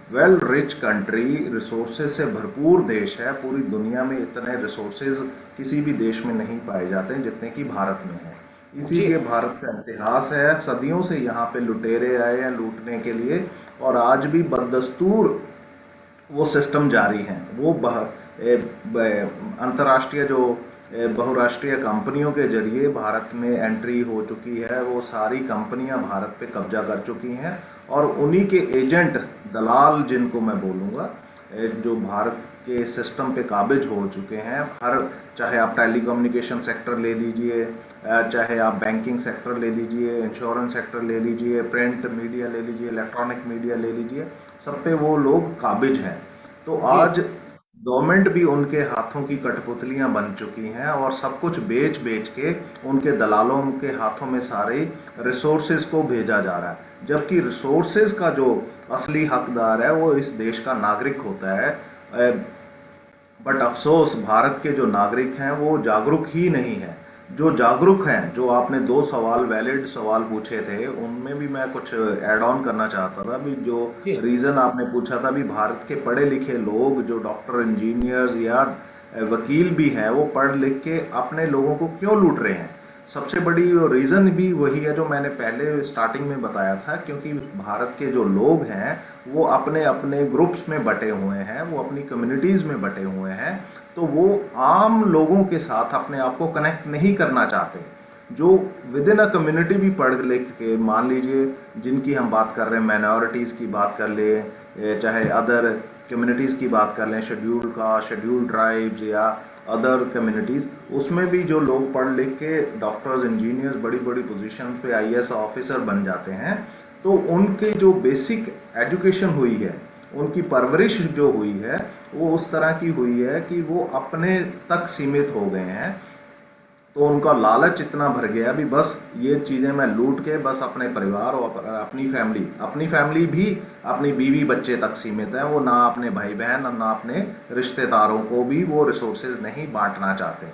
well rich country, resources से भरपूर देश है। पूरी दुनिया में इतने रिसोर्सेज किसी भी देश में नहीं पाए जाते हैं जितने कि भारत में है। इसीलिए भारत का इतिहास है, सदियों से यहाँ पे लुटेरे आए हैं लूटने के लिए, और आज भी बदस्तूर वो सिस्टम जारी हैं। वो अंतर्राष्ट्रीय जो बहुराष्ट्रीय कंपनियों के जरिए भारत में एंट्री हो चुकी है, वो सारी कंपनियां भारत पे कब्जा कर चुकी हैं, और उन्हीं के एजेंट, दलाल जिनको मैं बोलूँगा, जो भारत के सिस्टम पे काबिज हो चुके हैं। हर, चाहे आप टेलीकम्युनिकेशन सेक्टर ले लीजिए, चाहे आप बैंकिंग सेक्टर ले लीजिए, इंश्योरेंस सेक्टर ले लीजिए, प्रिंट मीडिया ले लीजिए, इलेक्ट्रॉनिक मीडिया ले लीजिए, सब पे वो लोग काबिज हैं। तो आज गवर्नमेंट भी उनके हाथों की कठपुतलियां बन चुकी हैं, और सब कुछ बेच बेच के उनके दलालों के हाथों में सारे रिसोर्सेज को भेजा जा रहा है। जबकि रिसोर्सेज का जो असली हकदार है वो इस देश का नागरिक होता है। बट अफसोस भारत के जो नागरिक हैं वो जागरूक ही नहीं है। जो जागरूक हैं, जो आपने 2 सवाल वैलिड सवाल पूछे थे, उनमें भी मैं कुछ ऐड ऑन करना चाहता था। भी जो रीज़न आपने पूछा था, भी भारत के पढ़े लिखे लोग जो डॉक्टर, इंजीनियर्स या वकील भी हैं, वो पढ़ लिख के अपने लोगों को क्यों लूट रहे हैं? सबसे बड़ी रीज़न भी वही है जो मैंने पहले स्टार्टिंग में बताया था, क्योंकि भारत के जो लोग हैं वो अपने अपने ग्रुप्स में बटे हुए हैं, वो अपनी कम्युनिटीज़ में बटे हुए हैं। तो वो आम लोगों के साथ अपने आप को कनेक्ट नहीं करना चाहते। जो विद इन अ कम्युनिटी भी पढ़ लिख के, मान लीजिए जिनकी हम बात कर रहे हैं, माइनॉरिटीज़ की बात कर ले, चाहे अदर कम्युनिटीज़ की बात कर लें, शेड्यूल्ड कास्ट, शेड्यूल्ड ट्राइब्स या अदर कम्युनिटीज़, उसमें भी जो लोग पढ़ लिख के डॉक्टर्स, इंजीनियर्स, बड़ी बड़ी पोजीशन पे IAS ऑफिसर बन जाते हैं, तो उनके जो बेसिक एजुकेशन हुई है, उनकी परवरिश जो हुई है, वो उस तरह की हुई है कि वो अपने तक सीमित हो गए हैं। तो उनका लालच इतना भर गया अभी, बस ये चीज़ें मैं लूट के बस अपने परिवार और अपनी फैमिली भी अपनी बीवी बच्चे तक सीमित है। वो ना अपने भाई बहन और ना अपने रिश्तेदारों को भी वो रिसोर्सेज नहीं बांटना चाहते।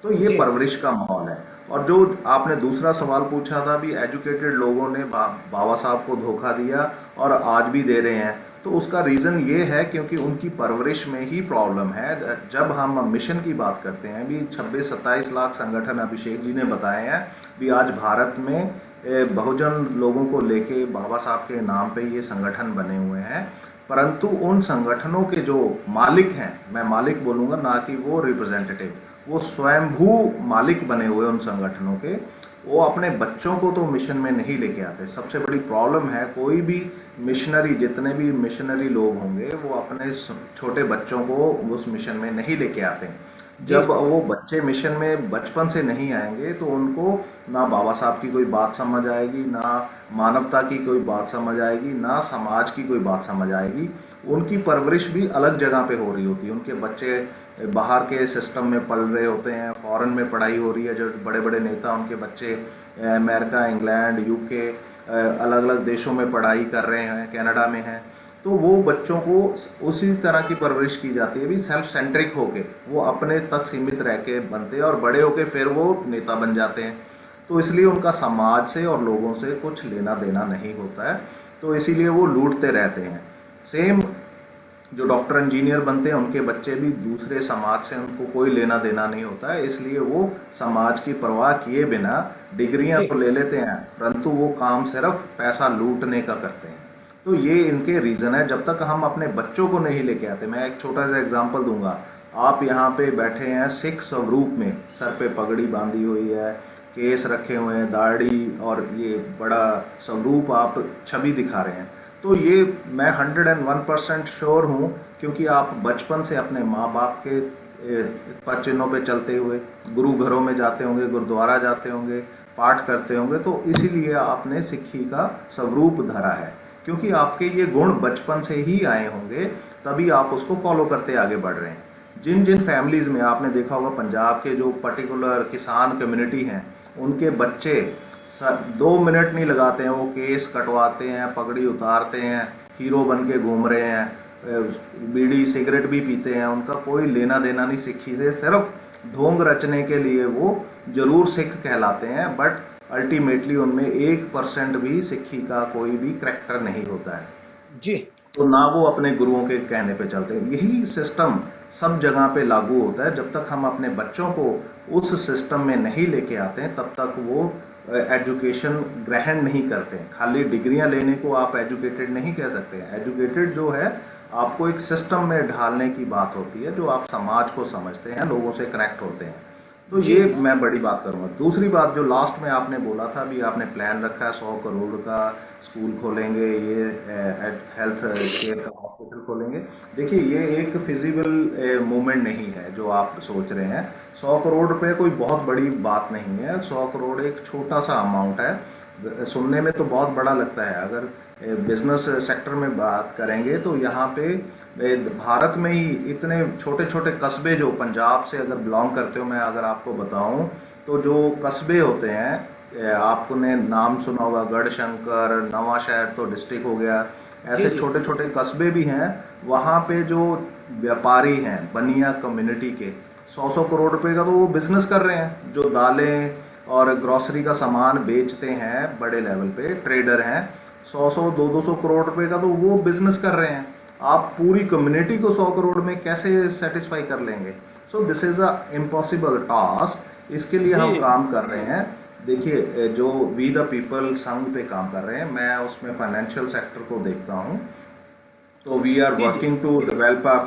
तो ये परवरिश का माहौल है। और जो आपने दूसरा सवाल पूछा था, भी एजुकेटेड लोगों ने बाबा साहब को धोखा दिया और आज भी दे रहे हैं। तो उसका रीज़न ये है क्योंकि उनकी परवरिश में ही प्रॉब्लम है। जब हम मिशन की बात करते हैं, भी 26-27 लाख संगठन अभिषेक जी ने बताए हैं, भी आज भारत में बहुजन लोगों को लेके बाबा साहब के नाम पे ये संगठन बने हुए हैं, परंतु उन संगठनों के जो मालिक हैं, मैं मालिक बोलूँगा ना कि वो रिप्रेजेंटेटिव, वो स्वयंभू मालिक बने हुए उन संगठनों के, वो अपने बच्चों को तो मिशन में नहीं लेके आते। सबसे बड़ी प्रॉब्लम है, कोई भी मिशनरी, जितने भी मिशनरी लोग होंगे वो अपने छोटे बच्चों को उस मिशन में नहीं लेके आते। जब वो बच्चे मिशन में बचपन से नहीं आएंगे तो उनको ना बाबा साहब की कोई बात समझ आएगी, ना मानवता की कोई बात समझ आएगी, ना समाज की कोई बात समझ आएगी। उनकी परवरिश भी अलग जगह पे हो रही होती है। उनके बच्चे बाहर के सिस्टम में पढ़ रहे होते हैं, फॉरेन में पढ़ाई हो रही है। जो बड़े बड़े नेता, उनके बच्चे अमेरिका, इंग्लैंड, यूके, अलग अलग देशों में पढ़ाई कर रहे हैं, कनाडा में हैं। तो वो बच्चों को उसी तरह की परवरिश की जाती है, भी सेल्फ सेंट्रिक होके वो अपने तक सीमित रह के बनते हैं और बड़े होके फिर वो नेता बन जाते हैं। तो इसलिए उनका समाज से और लोगों से कुछ लेना देना नहीं होता है, तो इसीलिए वो लूटते रहते हैं। सेम जो डॉक्टर इंजीनियर बनते हैं, उनके बच्चे भी दूसरे समाज से उनको कोई लेना देना नहीं होता है, इसलिए वो समाज की परवाह किए बिना डिग्रियां तो ले लेते हैं, परंतु वो काम सिर्फ पैसा लूटने का करते हैं। तो ये इनके रीज़न है। जब तक हम अपने बच्चों को नहीं लेके आते, मैं एक छोटा सा एग्जांपल दूंगा। आप यहाँ पे बैठे हैं सिख स्वरूप में, सर पे पगड़ी बांधी हुई है, केस रखे हुए हैं, दाढ़ी, और ये बड़ा स्वरूप आप छवि दिखा रहे हैं। तो ये मैं 101% श्योर हूँ, क्योंकि आप बचपन से अपने माँ बाप के पद चिन्हों पे चलते हुए गुरु घरों में जाते होंगे, गुरुद्वारा जाते होंगे, पाठ करते होंगे, तो इसीलिए आपने सिक्खी का स्वरूप धरा है, क्योंकि आपके ये गुण बचपन से ही आए होंगे, तभी आप उसको फॉलो करते आगे बढ़ रहे हैं। जिन जिन फैमिलीज़ में आपने देखा होगा, पंजाब के जो पर्टिकुलर किसान कम्युनिटी हैं, उनके बच्चे 2 मिनट नहीं लगाते हैं, वो केस कटवाते हैं, पगड़ी उतारते हैं, हीरो बन के घूम रहे हैं, बीड़ी सिगरेट भी पीते हैं, उनका कोई लेना देना नहीं सिक्खी से, सिर्फ ढोंग रचने के लिए वो जरूर सिख कहलाते हैं, बट अल्टीमेटली उनमें 1% भी सिक्खी का कोई भी करैक्टर नहीं होता है जी। तो ना वो अपने गुरुओं के कहने पे चलते हैं। यही सिस्टम सब जगह पे लागू होता है। जब तक हम अपने बच्चों को उस सिस्टम में नहीं लेके आते हैं, तब तक वो एजुकेशन ग्रहण नहीं करते हैं। खाली डिग्रियां लेने को आप एजुकेटेड नहीं कह सकते। एजुकेटेड जो है, आपको एक सिस्टम में ढालने की बात होती है, जो आप समाज को समझते हैं, लोगों से कनेक्ट होते हैं। तो ये मैं बड़ी बात करूँगा। दूसरी बात जो लास्ट में आपने बोला था, अभी आपने प्लान रखा है 100 करोड़ का स्कूल खोलेंगे, ये हेल्थ केयर का हॉस्पिटल खोलेंगे। देखिए, ये एक फिजिबल मूवमेंट नहीं है जो आप सोच रहे हैं। 100 करोड़ रुपये कोई बहुत बड़ी बात नहीं है। 100 करोड़ एक छोटा सा अमाउंट है, सुनने में तो बहुत बड़ा लगता है। अगर बिजनेस सेक्टर में बात करेंगे तो यहाँ पे भारत में ही इतने छोटे छोटे कस्बे, जो पंजाब से अगर बिलोंग करते हो, मैं अगर आपको बताऊं तो जो कस्बे होते हैं, आपने नाम सुना होगा गढ़शंकर, नवा शहर तो डिस्ट्रिक्ट हो गया, ऐसे छोटे छोटे कस्बे भी हैं। वहाँ पे जो व्यापारी हैं बनिया कम्युनिटी के, 100 करोड़ रुपए का तो वो बिजनेस कर रहे हैं। जो दालें और ग्रॉसरी का सामान बेचते हैं बड़े लेवल पे, ट्रेडर हैं, 100-200 करोड़ रुपए का तो वो बिजनेस कर रहे हैं। आप पूरी कम्युनिटी को 100 करोड़ में कैसे सेटिस्फाई कर लेंगे? So this is a impossible task. इसके लिए हम काम कर रहे हैं। देखिए, जो वी द पीपल संघ पे काम कर रहे हैं, मैं उसमें फाइनेंशियल सेक्टर को देखता हूँ। तो we are working to develop a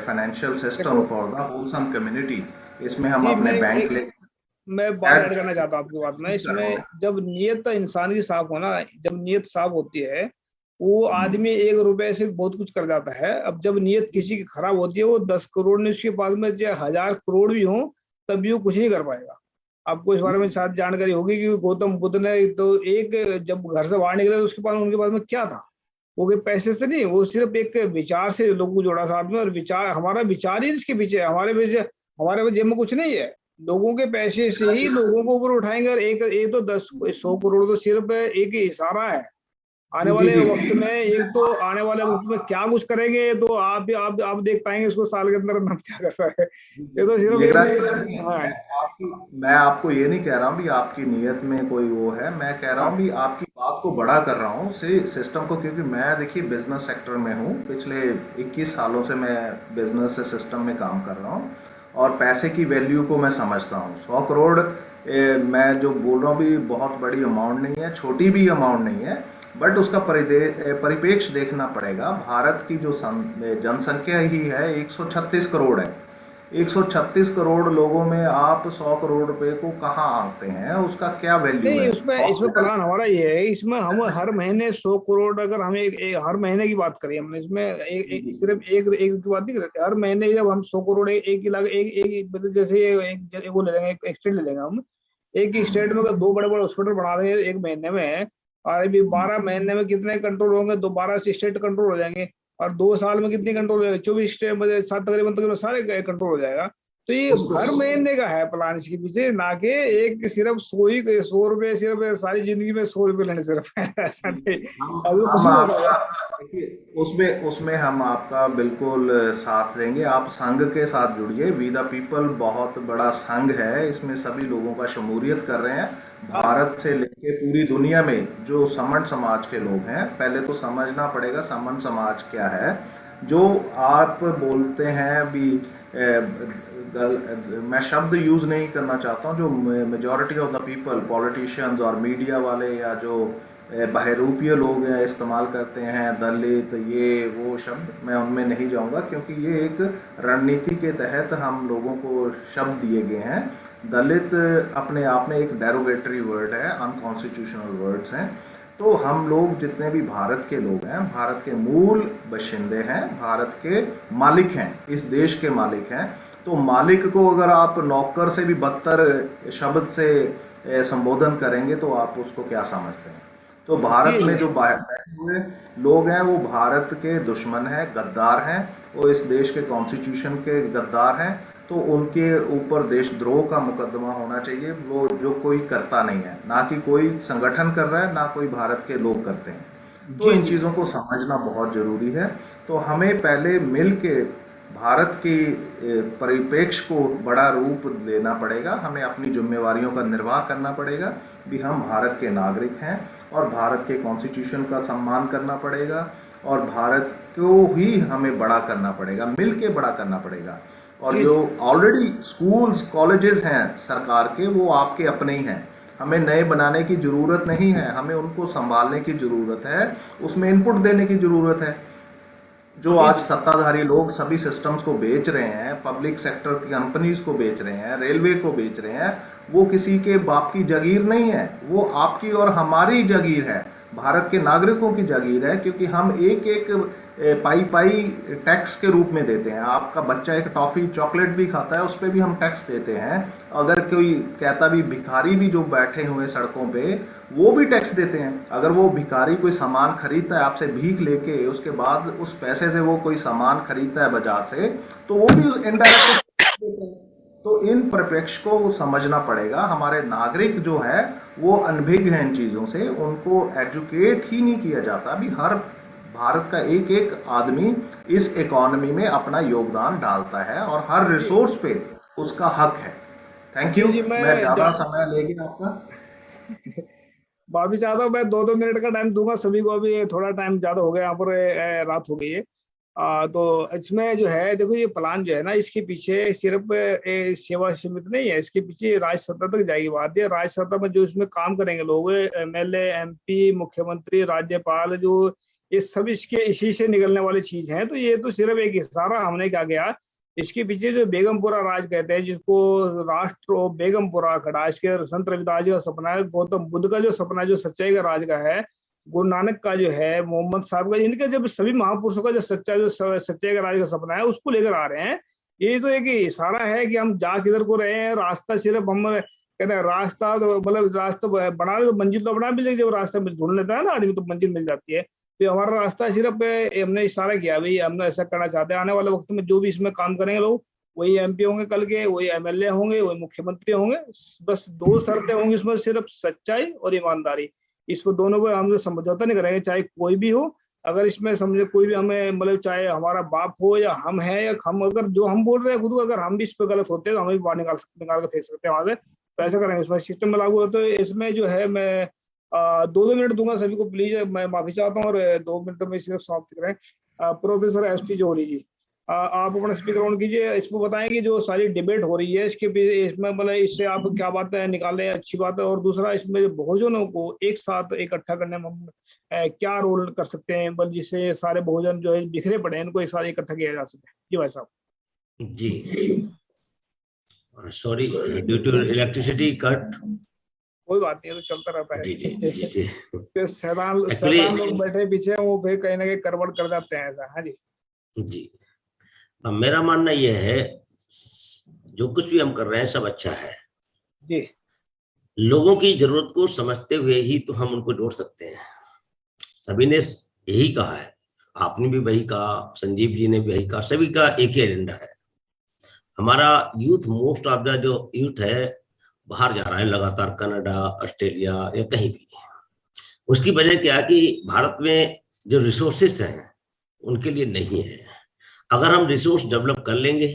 financial system for the wholesome community. इसमें हम अपने बैंक ले, मैं बात ऐड करना चाहता हूँ आपकी बात में। इसमें जब नीयत इंसान की साफ होना, जब नीयत साफ होती है, वो आदमी 1 रुपए से बहुत कुछ कर जाता है। अब जब नीयत किसी की खराब होती है, वो 10 करोड़ ने उसके पास में चाहे 1000 करोड़ भी हो, तब भी वो कुछ नहीं कर पाएगा। आपको इस बारे में शायद जानकारी होगी कि गौतम बुद्ध ने तो एक जब घर से बाहर निकले तो उसके पास उनके पास में क्या था? वो के पैसे से नहीं, वो सिर्फ एक विचार से लोगों को जोड़ा साथ में। और विचार, हमारा विचार ही इसके पीछे है। हमारे जेब में कुछ नहीं है। लोगों के पैसे से ही लोगों को ऊपर उठाएंगे। और एक तो 100 करोड़ तो सिर्फ एक इशारा है। आने जी, वाले जी। वक्त में, एक तो आने वाले वक्त में क्या कुछ करेंगे तो आप देख पाएंगे इसको साल के अंदर हम क्या कर रहा है। ये तो सिर्फ मेघराज जी, एक सुनिए, हाँ मैं आपको ये नहीं कह रहा हूँ भी आपकी नीयत में कोई वो है, मैं कह रहा हूँ हाँ भी आपकी बात को बड़ा कर रहा हूँ सिस्टम को, क्योंकि मैं देखिए बिजनेस सेक्टर में हूँ, पिछले 21 सालों से मैं बिजनेस से सिस्टम में काम कर रहा हूँ और पैसे की वैल्यू को मैं समझता हूँ। 100 करोड़ मैं जो बोल रहा हूँ भी बहुत बड़ी अमाउंट नहीं है, छोटी भी अमाउंट नहीं है, बट उसका परिप्रेक्ष्य देखना पड़ेगा। भारत की जो जनसंख्या ही है 136 करोड़ है। 136 करोड़ लोगों में आप 100 करोड़ रुपए को कहाँ आते हैं, उसका क्या वैल्यू नहीं, है? इसमें इसमें हॉस्पिटल प्लान हमारा ये है, इसमें हम हर महीने 100 करोड़, अगर हम हर महीने की बात करें, हमने इसमें सिर्फ एक की बात नहीं करते, हर महीने जब हम 100 करोड़ एक ही लाख एक मतलब जैसे एक वो ले लेंगे, एक स्टेट ले लेंगे हम, एक ही स्टेट में अगर 2 बड़े बड़े हॉस्पिटल बना रहे हैं एक महीने में, और अभी 12 महीने में कितने कंट्रोल होंगे, 12 स्टेट कंट्रोल हो जाएंगे, और 2 साल में कितने कंट्रोल हो जाएंगे, 24 स्टेट में तकरीबन सारे कंट्रोल हो जाएगा। तो ये उसको हर महीने का है प्लान इसके पीछे, ना कि एक सिर्फ 100 रुपए, सिर्फ सारी जिंदगी में 100 रुपए लेने सिर्फ ऐसा नहीं, अभी कुछ हम नहीं आपका होगा। देखिए उसमें उसमें हम आपका बिल्कुल साथ देंगे। आप संघ के साथ जुड़िए, वी द पीपल बहुत बड़ा संघ है, इसमें सभी लोगों का शमूलियत कर रहे हैं। भारत से लेके पूरी दुनिया में जो समण समाज के लोग हैं, पहले तो समझना पड़ेगा समण समाज क्या है। जो आप बोलते हैं भी मैं शब्द यूज नहीं करना चाहता हूँ, जो majority of the people, politicians और मीडिया वाले या जो बहरूपीय लोग इस्तेमाल करते हैं, दलित, ये वो शब्द, मैं उनमें नहीं जाऊंगा, क्योंकि ये एक रणनीति के तहत हम लोगों को शब्द दिए गए हैं। दलित अपने आप में एक डेरोगेटरी वर्ड है, अनकॉन्स्टिट्यूशनल वर्ड्स हैं। तो हम लोग जितने भी भारत के लोग हैं, भारत के मूल बाशिंदे हैं, भारत के मालिक हैं, इस देश के मालिक हैं। तो मालिक को अगर आप नौकर से भी बदतर शब्द से संबोधन करेंगे तो आप उसको क्या समझते हैं? तो भारत में जो बैठे हुए लोग हैं वो भारत के दुश्मन हैं, गद्दार हैं, वो इस देश के कॉन्स्टिट्यूशन के गद्दार हैं। तो उनके ऊपर देशद्रोह का मुकदमा होना चाहिए, वो जो कोई करता नहीं है, ना कि कोई संगठन कर रहा है, ना कोई भारत के लोग करते हैं। तो इन चीज़ों को समझना बहुत जरूरी है। तो हमें पहले मिल के भारत की परिप्रेक्ष्य को बड़ा रूप देना पड़ेगा, हमें अपनी जिम्मेवारियों का निर्वाह करना पड़ेगा भी हम भारत के नागरिक हैं, और भारत के कॉन्स्टिट्यूशन का सम्मान करना पड़ेगा, और भारत को ही हमें बड़ा करना पड़ेगा, मिल के बड़ा करना पड़ेगा। और जो ऑलरेडी स्कूल्स कॉलेजेस हैं सरकार के, वो आपके अपने ही हैं, हमें नए बनाने की ज़रूरत नहीं है, हमें उनको संभालने की ज़रूरत है, उसमें इनपुट देने की ज़रूरत है। जो आज सत्ताधारी लोग सभी सिस्टम्स को बेच रहे हैं, पब्लिक सेक्टर की कंपनीज को बेच रहे हैं, रेलवे को बेच रहे हैं, वो किसी के बाप की जागीर नहीं है, वो आपकी और हमारी जागीर है, भारत के नागरिकों की जागीर है, क्योंकि हम एक एक पाई टैक्स के रूप में देते हैं। आपका बच्चा एक टॉफी चॉकलेट भी खाता है, उस पर भी हम टैक्स देते हैं। अगर कोई कहता भी, भिखारी भी जो बैठे हुए सड़कों पे, वो भी टैक्स देते हैं। अगर वो भिखारी कोई सामान खरीदता है आपसे भीख लेके, उसके बाद उस पैसे से वो कोई सामान खरीदता है बाजार से, तो वो भी इनडायरेक्ट देते हैं। तो इन परिप्रेक्ष्य को समझना पड़ेगा। हमारे नागरिक जो है वो अनभिज्ञ हैं इन चीज़ों से, उनको एजुकेट ही नहीं किया जाता। भी हर भारत का एक एक आदमी इस इकोनॉमी में अपना योगदान डालता है और हर रिसोर्स पे उसका हक है। थैंक यू, मैं ज़्यादा समय ले गया आपका। माफी चाहता हूँ, मैं 2-2 मिनट का टाइम दूंगा सभी को, अभी थोड़ा टाइम ज्यादा हो गया, यहाँ पर रात हो गई है। तो इसमें जो है, देखो ये प्लान जो है ना, इसके पीछे सिर्फ सेवा सीमित नहीं है, इसके पीछे राज्य सत्ता तक जाएगी बात है। राज्य सत्ता में जो इसमें काम करेंगे लोग, MLA, MP, मुख्यमंत्री, राज्यपाल, जो ये सब इसके इसी से निकलने वाली चीज है। तो ये तो सिर्फ एक इशारा हमने क्या किया, इसके पीछे जो बेगमपुरा राज कहते हैं, जिसको राष्ट्र बेगमपुरा खड़ा, इसके संत रविदास जी का सपना है, गौतम बुद्ध का जो सपना है, जो सच्चाई का राज का है, गुरु नानक का जो है, मोहम्मद साहब का, इनके जब सभी महापुरुषों का जो सच्चाई का राज का सपना है, उसको लेकर आ रहे हैं। ये तो एक इशारा है कि हम जा किधर को रहे हैं। रास्ता सिर्फ हम कहते हैं, रास्ता तो मतलब रास्ता बना तो मंजिल तो बना भी लेकिन जब रास्ता ढूंढ लेता है ना आदमी, तो मंजिल मिल जाती है। तो हमारा रास्ता सिर्फ हमने इशारा किया, भाई हमने ऐसा करना चाहते हैं। आने वाले वक्त में जो भी इसमें काम करेंगे लोग, वही MP होंगे कल के, वही MLA होंगे, वही मुख्यमंत्री होंगे। बस 2 शर्तें होंगी इसमें, सिर्फ सच्चाई और ईमानदारी। इस पर दोनों को हम समझौता नहीं करेंगे, चाहे कोई भी हो। अगर इसमें समझे कोई भी हमें मतलब चाहे हमारा बाप हो या हम हैं या हम, अगर जो हम बोल रहे हैं खुद, अगर हम भी इस पे गलत होते हैं तो हमें भी बाहर निकाल के फेंक सकते हैं वहां से। तो ऐसा करेंगे, इसमें सिस्टम में लागू होता है। इसमें जो है मैं 2 मिनट दूंगा सभी को, प्लीज मैं माफी चाहता हूँ, और 2 मिनट में सिर्फ समाप्त करें। प्रोफेसर एसपी जोहरी जी, आप अपना स्पीकर ऑन कीजिए। इसको बताएं कि जो सारी डिबेट हो रही है इसके इसमें मतलब इससे आप क्या बात है निकालें, अच्छी बात है। और दूसरा, इसमें बहुजनों को एक साथ इकट्ठा करने में हम क्या रोल कर सकते हैं, बल जिससे सारे बहुजन जो है बिखरे पड़े हैं इनको एक साथ इकट्ठा किया जा सके। जी भाई साहब। जी sorry, due to electricity cut. कोई बात नहीं, तो चलता रहता है। जी जी जी फिर शैतान लोग बैठे पीछे, वो फिर कहीं ना कहीं गड़बड़ कर जाते हैं ऐसा। हाँ जी जी। अब मेरा मानना यह है, जो कुछ भी हम कर रहे हैं सब अच्छा है जी। लोगों की जरूरत को समझते हुए ही तो हम उनको जोड़ सकते हैं। सभी ने यही कहा है, आपने भी वही कहा, संजीव जी ने भी वही कहा, सभी का एक ही एजेंडा है। हमारा यूथ, मोस्ट ऑफ द जो यूथ है बाहर जा रहा है लगातार, कनाडा, ऑस्ट्रेलिया या कहीं भी। उसकी वजह क्या है कि भारत में जो रिसोर्सेस हैं उनके लिए नहीं है। अगर हम रिसोर्स डेवलप कर लेंगे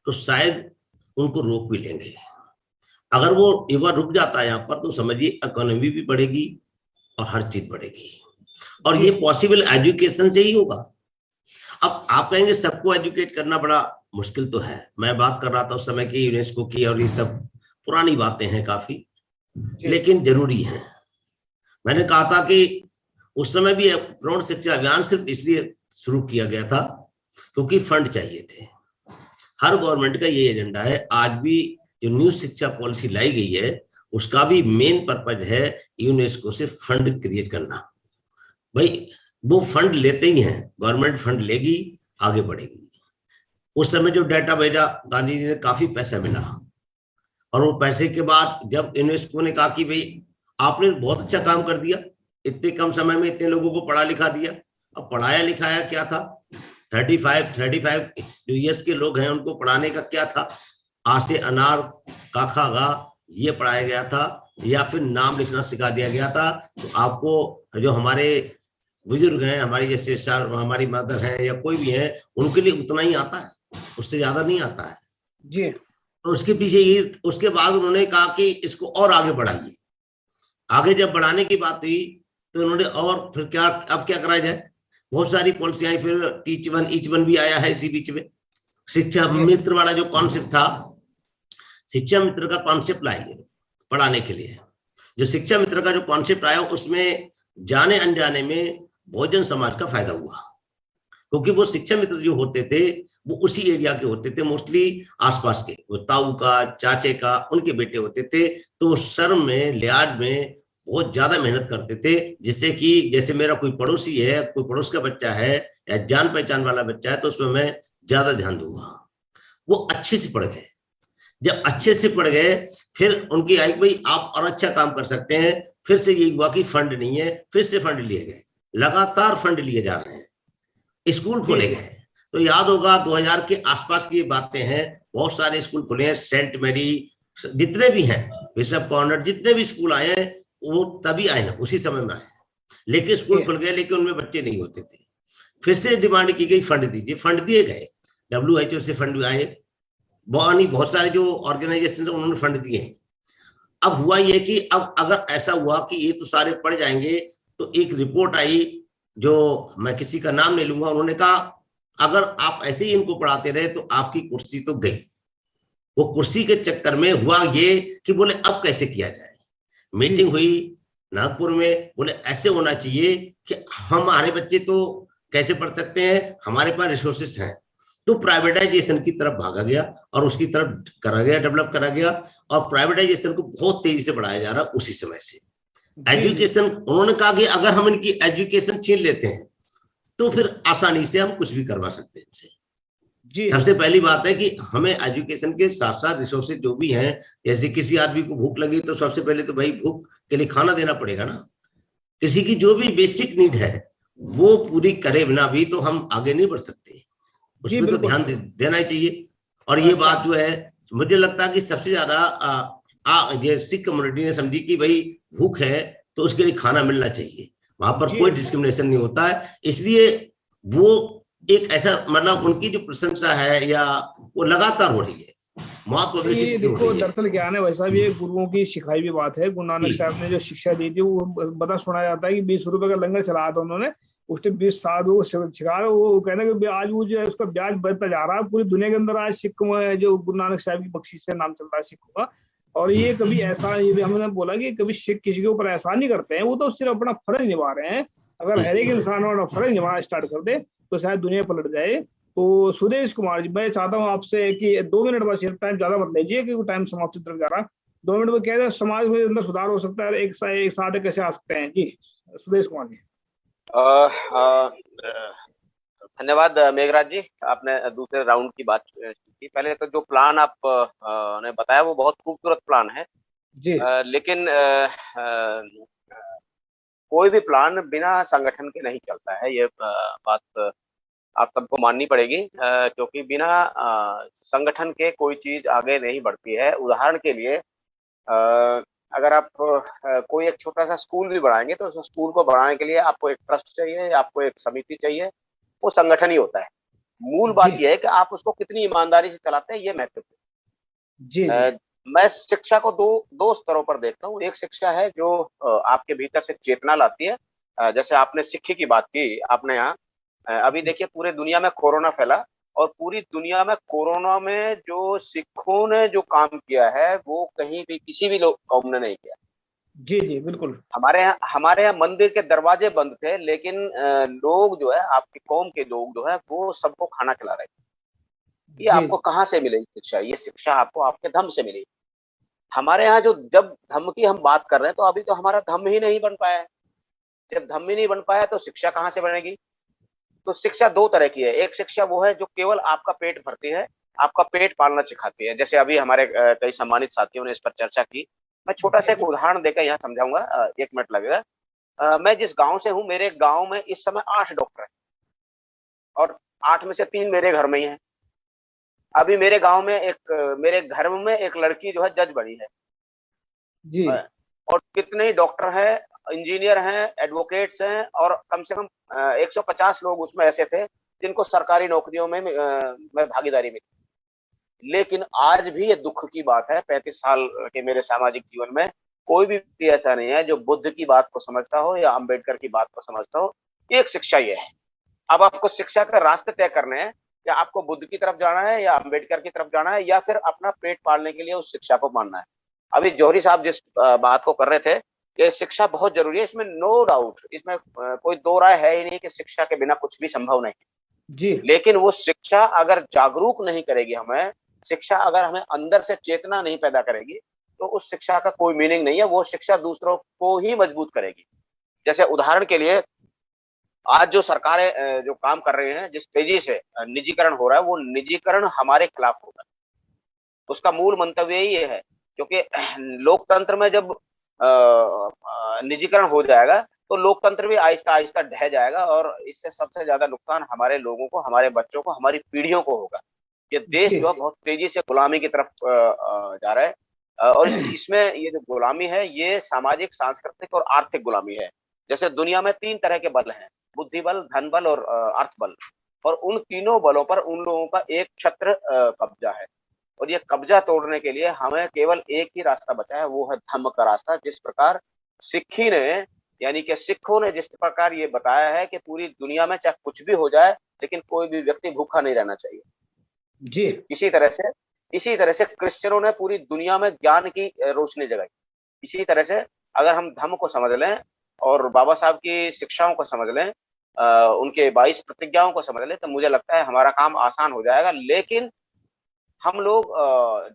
तो शायद उनको रोक भी लेंगे। अगर वो एक बार रुक जाता है यहाँ पर तो समझिए इकोनॉमी भी बढ़ेगी और हर चीज बढ़ेगी, और ये पॉसिबल एजुकेशन से ही होगा। अब आप कहेंगे सबको एजुकेट करना बड़ा मुश्किल तो है। मैं बात कर रहा था उस समय की यूनेस्को की, और ये सब पुरानी बातें हैं काफी, लेकिन जरूरी है। मैंने कहा था कि उस समय भी प्रौढ़ शिक्षा अभियान सिर्फ इसलिए शुरू किया गया था क्योंकि फंड चाहिए थे। हर गवर्नमेंट का ये एजेंडा है। आज भी जो न्यू शिक्षा पॉलिसी लाई गई है उसका भी मेन पर्पज है यूनेस्को से फंड क्रिएट करना। भाई वो फंड लेते ही हैं, गवर्नमेंट फंड लेगी, आगे बढ़ेगी। उस समय जो डाटा भेजा गांधी जी ने, काफी पैसा मिला, और वो पैसे के बाद जब यूनेस्को ने कहा कि भाई आपने बहुत अच्छा काम कर दिया, इतने कम समय में इतने लोगों को पढ़ा लिखा दिया। अब पढ़ाया लिखाया क्या था? 35 जो ईयर्स के लोग हैं उनको पढ़ाने का क्या था? आ से अनार, का खा गा ये पढ़ाया गया था, या फिर नाम लिखना सिखा दिया गया था। तो आपको जो हमारे बुजुर्ग हैं, हमारी जैसे हमारी मदर हैं या कोई भी है, उनके लिए उतना ही आता है, उससे ज्यादा नहीं आता है जी। तो उसके पीछे ये, उसके बाद उन्होंने कहा कि इसको और आगे बढ़ाइए। आगे जब बढ़ाने की बात हुई तो उन्होंने और फिर क्या, अब क्या करा जाए, बहुत सारी पॉलिसी आई। फिर टीच वन ईच वन भी आया है इसी बीच में। शिक्षा मित्र वाला जो कॉन्सेप्ट था, शिक्षा मित्र का कॉन्सेप्ट लाइए पढ़ाने के लिए। जो शिक्षा मित्र का जो कॉन्सेप्ट आया उसमें जाने अनजाने में बहुजन समाज का फायदा हुआ, क्योंकि वो शिक्षा मित्र जो होते थे वो उसी एरिया के होते थे, मोस्टली आसपास के, वो ताऊ का, चाचे का, उनके बेटे होते थे। तो वो शर्म में, लिहाज में बहुत ज्यादा मेहनत करते थे, जिससे कि जैसे मेरा कोई पड़ोसी है, कोई पड़ोस का बच्चा है या जान पहचान वाला बच्चा है तो उसमें मैं ज्यादा ध्यान दूंगा। वो अच्छे से पढ़ गए। जब अच्छे से पढ़ गए फिर उनकी आई भाई आप और अच्छा काम कर सकते हैं। फिर से यही हुआ कि फंड नहीं है, फिर से फंड लिए गए, लगातार फंड लिए जा रहे हैं। स्कूल खोले गए, तो याद होगा 2000 के आसपास की बातें हैं, बहुत सारे स्कूल खुले हैं। सेंट मैरी, जितने भी हैं, बिशप कॉर्नर, जितने भी स्कूल आए हैं वो तभी आए हैं, उसी समय में आए हैं। लेकिन स्कूल खुल गए, लेकिन उनमें बच्चे नहीं होते थे। फिर से डिमांड की गई फंड दीजिए, फंड दिए गए। WHO से फंड आए, बहुत सारे जो ऑर्गेनाइजेशन उन्होंने फंड दिए हैं। अब हुआ ये कि अब अगर ऐसा हुआ कि ये तो सारे पढ़ जाएंगे, तो एक रिपोर्ट आई जो मैं किसी का नाम नहीं लूंगा, उन्होंने कहा अगर आप ऐसे ही इनको पढ़ाते रहे तो आपकी कुर्सी तो गई। वो कुर्सी के चक्कर में हुआ ये कि बोले अब कैसे किया जाए। मीटिंग हुई नागपुर में, बोले ऐसे होना चाहिए कि हमारे बच्चे तो कैसे पढ़ सकते हैं, हमारे पास रिसोर्सेस हैं। तो प्राइवेटाइजेशन की तरफ भागा गया और उसकी तरफ करा गया, डेवलप करा गया, और प्राइवेटाइजेशन को बहुत तेजी से बढ़ाया जा रहा उसी समय से। एजुकेशन, उन्होंने कहा कि अगर हम इनकी एजुकेशन छीन लेते हैं तो फिर आसानी से हम कुछ भी करवा सकते हैं इनसे। सबसे पहली बात है कि हमें एजुकेशन के साथ साथ रिसोर्सेज जो भी हैं, जैसे किसी आदमी को भूख लगी तो सबसे पहले तो भाई भूख के लिए खाना देना पड़ेगा ना। किसी की जो भी बेसिक नीड है वो पूरी करे बिना भी तो हम आगे नहीं बढ़ सकते, उसमें तो ध्यान देना ही चाहिए। और ये बात जो है मुझे लगता है कि सबसे ज्यादा ये सिख कम्युनिटी ने समझी कि भाई भूख है तो उसके लिए खाना मिलना चाहिए, वहां पर जी। कोई डिस्क्रिमिनेशन नहीं होता है। इसलिए वो एक ऐसा मतलब उनकी जो प्रशंसा है या वो लगातार हो रही है, बहुत पब्लिसिटी ये से हो देखो रही है। दरअसल क्या है ना भाई साहब, ये गुरुओं की सिखाई हुई बात है। गुरु नानक जी। साहब ने जो शिक्षा दी थी वो बता सुना जाता है कि 20 रुपए का लंगर चलाया था उन्होंने, उसने 20 साल वो सिखाया। वो कहना कि आज वो जो है उसका ब्याज बढ़ता जा रहा है पूरी दुनिया के अंदर। आज सिख में जो गुरु नानक साहब की बख्शिश से नाम चल रहा है सिखों का। और जी। ये कभी ऐसा, ये भी हमने बोला कि कभी सिख किसी के ऊपर एहसान नहीं करते हैं, वो तो सिर्फ अपना फर्ज निभा रहे हैं। अगर जी, हर एक जी। इंसान अपना फर्ज निभाना स्टार्ट कर दे तो शायद दुनिया पलट जाए। तो सुदेश कुमार जी, मैं चाहता हूँ आपसे कि 2 मिनट बस, टाइम ज्यादा मत लीजिए क्योंकि टाइम समाप्त की तरफ जा रहा। 2 मिनट में क्या है, समाज में अंदर सुधार हो सकता है, एक साथ कैसे आ सकते हैं जी, सुदेश कुमार जी। धन्यवाद मेघराज जी, आपने दूसरे राउंड की बात की। पहले तो जो प्लान आप ने बताया वो बहुत खूबसूरत प्लान है। जी लेकिन कोई भी प्लान बिना संगठन के नहीं चलता है, ये बात आप सबको माननी पड़ेगी। क्योंकि बिना संगठन के कोई चीज आगे नहीं बढ़ती है। उदाहरण के लिए अगर आप कोई एक छोटा सा स्कूल भी बढ़ाएंगे तो उस स्कूल को बढ़ाने के लिए आपको एक ट्रस्ट चाहिए, आपको एक समिति चाहिए, वो संगठन ही होता है। मूल बात जी यह है कि आप उसको कितनी ईमानदारी से चलाते हैं, ये महत्वपूर्ण जी जी है। मैं शिक्षा को दो स्तरों पर देखता हूँ। एक शिक्षा है जो आपके भीतर से चेतना लाती है। जैसे आपने सिक्खी की बात की, आपने यहाँ अभी देखिए पूरे दुनिया में कोरोना फैला, और पूरी दुनिया में कोरोना में जो सिखों ने जो काम किया है वो कहीं भी किसी भी लोग कौम ने नहीं किया। जी जी बिल्कुल। हमारे यहाँ मंदिर के दरवाजे बंद थे, लेकिन लोग जो है, आपकी कौम के लोग जो है वो सबको खाना खिला रहे थे। ये जी आपको कहाँ से मिलेगी शिक्षा? ये शिक्षा आपको आपके धम्म से मिलेगी। हमारे यहाँ जो जब धम्म की हम बात कर रहे हैं तो अभी तो हमारा धम्म ही नहीं बन पाया है। जब धम्म ही नहीं बन पाया तो शिक्षा कहाँ से बनेगी? तो शिक्षा दो तरह की है। एक शिक्षा वो है जो केवल आपका पेट भरती है, आपका पेट पालना सिखाती है। जैसे अभी हमारे कई सम्मानित साथियों ने इस पर चर्चा की। मैं छोटा सा एक उदाहरण देकर यहाँ समझाऊंगा, 1 मिनट लगेगा। मैं जिस गांव से हूँ, मेरे गांव में इस समय 8 डॉक्टर हैं और 8 में से 3 मेरे घर में ही हैं। अभी मेरे गांव में मेरे घर में एक लड़की जो है जज बनी है। जी और कितने ही डॉक्टर हैं, इंजीनियर हैं, एडवोकेट्स हैं, और कम से कम 150 लोग उसमें ऐसे थे जिनको सरकारी नौकरियों में भागीदारी मिली। लेकिन आज भी ये दुख की बात है, 35 साल के मेरे सामाजिक जीवन में कोई भी व्यक्ति ऐसा नहीं है जो बुद्ध की बात को समझता हो या अंबेडकर की बात को समझता हो। एक शिक्षा ये है। अब आपको शिक्षा का रास्ते तय करने हैं, या आपको बुद्ध की तरफ जाना है या अंबेडकर की तरफ जाना है, या फिर अपना पेट पालने के लिए उस शिक्षा को मानना है। अभी जौहरी साहब जिस बात को कर रहे थे कि शिक्षा बहुत जरूरी है, इसमें नो डाउट, इसमें कोई दो राय है ही नहीं कि शिक्षा के बिना कुछ भी संभव नहीं। जी लेकिन वो शिक्षा अगर जागरूक नहीं करेगी हमें, शिक्षा अगर हमें अंदर से चेतना नहीं पैदा करेगी, तो उस शिक्षा का कोई मीनिंग नहीं है। वो शिक्षा दूसरों को ही मजबूत करेगी। जैसे उदाहरण के लिए आज जो सरकारें जो काम कर रही हैं, जिस तेजी से निजीकरण हो रहा है, वो निजीकरण हमारे खिलाफ होगा। उसका मूल मंतव्य ही ये है, क्योंकि लोकतंत्र में जब निजीकरण हो जाएगा तो लोकतंत्र भी आहिस्ता आहिस्ता ढह जाएगा, और इससे सबसे ज्यादा नुकसान हमारे लोगों को, हमारे बच्चों को, हमारी पीढ़ियों को होगा। ये देश जी जो है बहुत तेजी से गुलामी की तरफ जा रहा है। और इसमें ये जो गुलामी है, ये सामाजिक, सांस्कृतिक और आर्थिक गुलामी है। जैसे दुनिया में 3 तरह के बल हैं, बुद्धि बल, धन बल और अर्थ बल। और उन तीनों बलों पर उन लोगों का एक छत्र कब्जा है। और ये कब्जा तोड़ने के लिए हमें केवल एक ही रास्ता बचा है, वो है धम्म का रास्ता। जिस प्रकार सिक्खी ने, यानी कि सिखों ने जिस प्रकार ये बताया है कि पूरी दुनिया में चाहे कुछ भी हो जाए, लेकिन कोई भी व्यक्ति भूखा नहीं रहना चाहिए। जी इसी तरह से क्रिश्चियनों ने पूरी दुनिया में ज्ञान की रोशनी जगाई। इसी तरह से अगर हम धम्म को समझ लें और बाबा साहब की शिक्षाओं को समझ लें, उनके 22 प्रतिज्ञाओं को समझ लें, तो मुझे लगता है हमारा काम आसान हो जाएगा। लेकिन हम लोग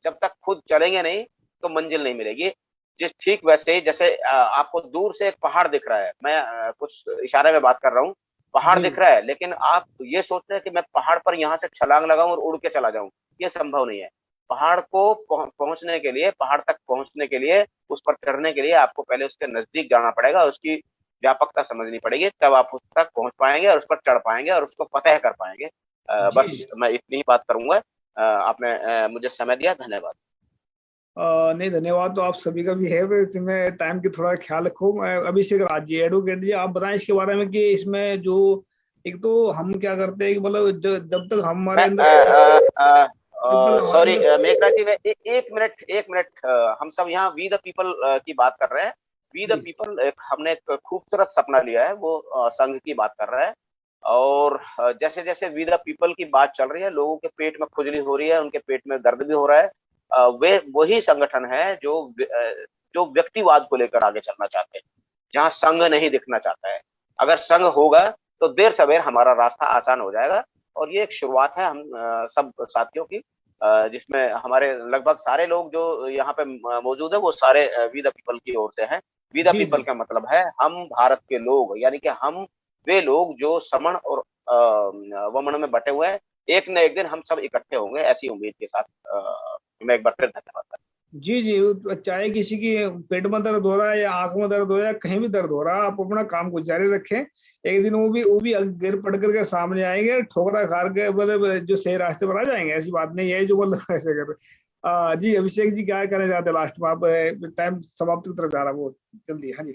जब तक खुद चलेंगे नहीं तो मंजिल नहीं मिलेगी। ठीक वैसे ही जैसे आपको दूर से एक पहाड़ दिख रहा है, मैं कुछ इशारे में बात कर रहा हूँ, पहाड़ जी दिख रहा है, लेकिन आप ये सोचते हैं कि मैं पहाड़ पर यहाँ से छलांग लगाऊं और उड़ के चला जाऊं, ये संभव नहीं है। पहाड़ को पहुंचने के लिए, पहाड़ तक पहुंचने के लिए, उस पर चढ़ने के लिए आपको पहले उसके नजदीक जाना पड़ेगा, उसकी व्यापकता समझनी पड़ेगी, तब आप उस तक पहुंच पाएंगे और उस पर चढ़ पाएंगे और उसको फतेह कर पाएंगे। बस मैं इतनी ही बात करूंगा। आपने मुझे समय दिया, धन्यवाद। नहीं, धन्यवाद तो आप सभी का भी है, इसमें टाइम की थोड़ा ख्याल रखो। मैं अभिषेक राज जी, एडवोकेट जी, आप बताएं इसके बारे में कि इसमें जो एक तो हम क्या करते हैं कि मतलब जब तक हमारे अंदर सॉरी मेघराज जी, मैं एक मिनट हम सब यहाँ वी द पीपल की बात कर रहे हैं। वी द पीपल हमने एक खूबसूरत सपना लिया है, वो संघ की बात कर रहा है। और जैसे जैसे वी द पीपल की बात चल रही है, लोगों के पेट में खुजली हो रही है, उनके पेट में दर्द भी हो रहा है। वे वही संगठन है जो व्यक्तिवाद को लेकर आगे चलना चाहते हैं, जहां संघ नहीं दिखना चाहता है। अगर संघ होगा तो देर सवेर हमारा रास्ता आसान हो जाएगा। और ये एक शुरुआत है हम सब साथियों की, जिसमें हमारे लगभग सारे लोग जो यहाँ पे मौजूद है वो सारे वी द पीपल की ओर से हैं। वी द पीपल का मतलब है हम भारत के लोग, यानी कि हम वे लोग जो समण और वमन में बटे हुए हैं। एक न एक दिन हम सब इकट्ठे होंगे, ऐसी उम्मीद के साथ मैं एक बार फिर धन्यवाद। जी, चाहे किसी की पेट में दर्द हो रहा है या आंख में दर्द हो रहा है, कहीं भी दर्द हो रहा है, आप अपना काम को जारी रखें। एक दिन वो भी गिर पड़ करके सामने आएंगे, ठोकरा खार के मतलब जो सही रास्ते पर आ जाएंगे। ऐसी बात नहीं है जो मतलब ऐसे कर जी अभिषेक जी क्या कहना चाहते हैं लास्ट में? आप टाइम समाप्ति की तरफ जा रहा है, वो जल्दी। हाँ जी,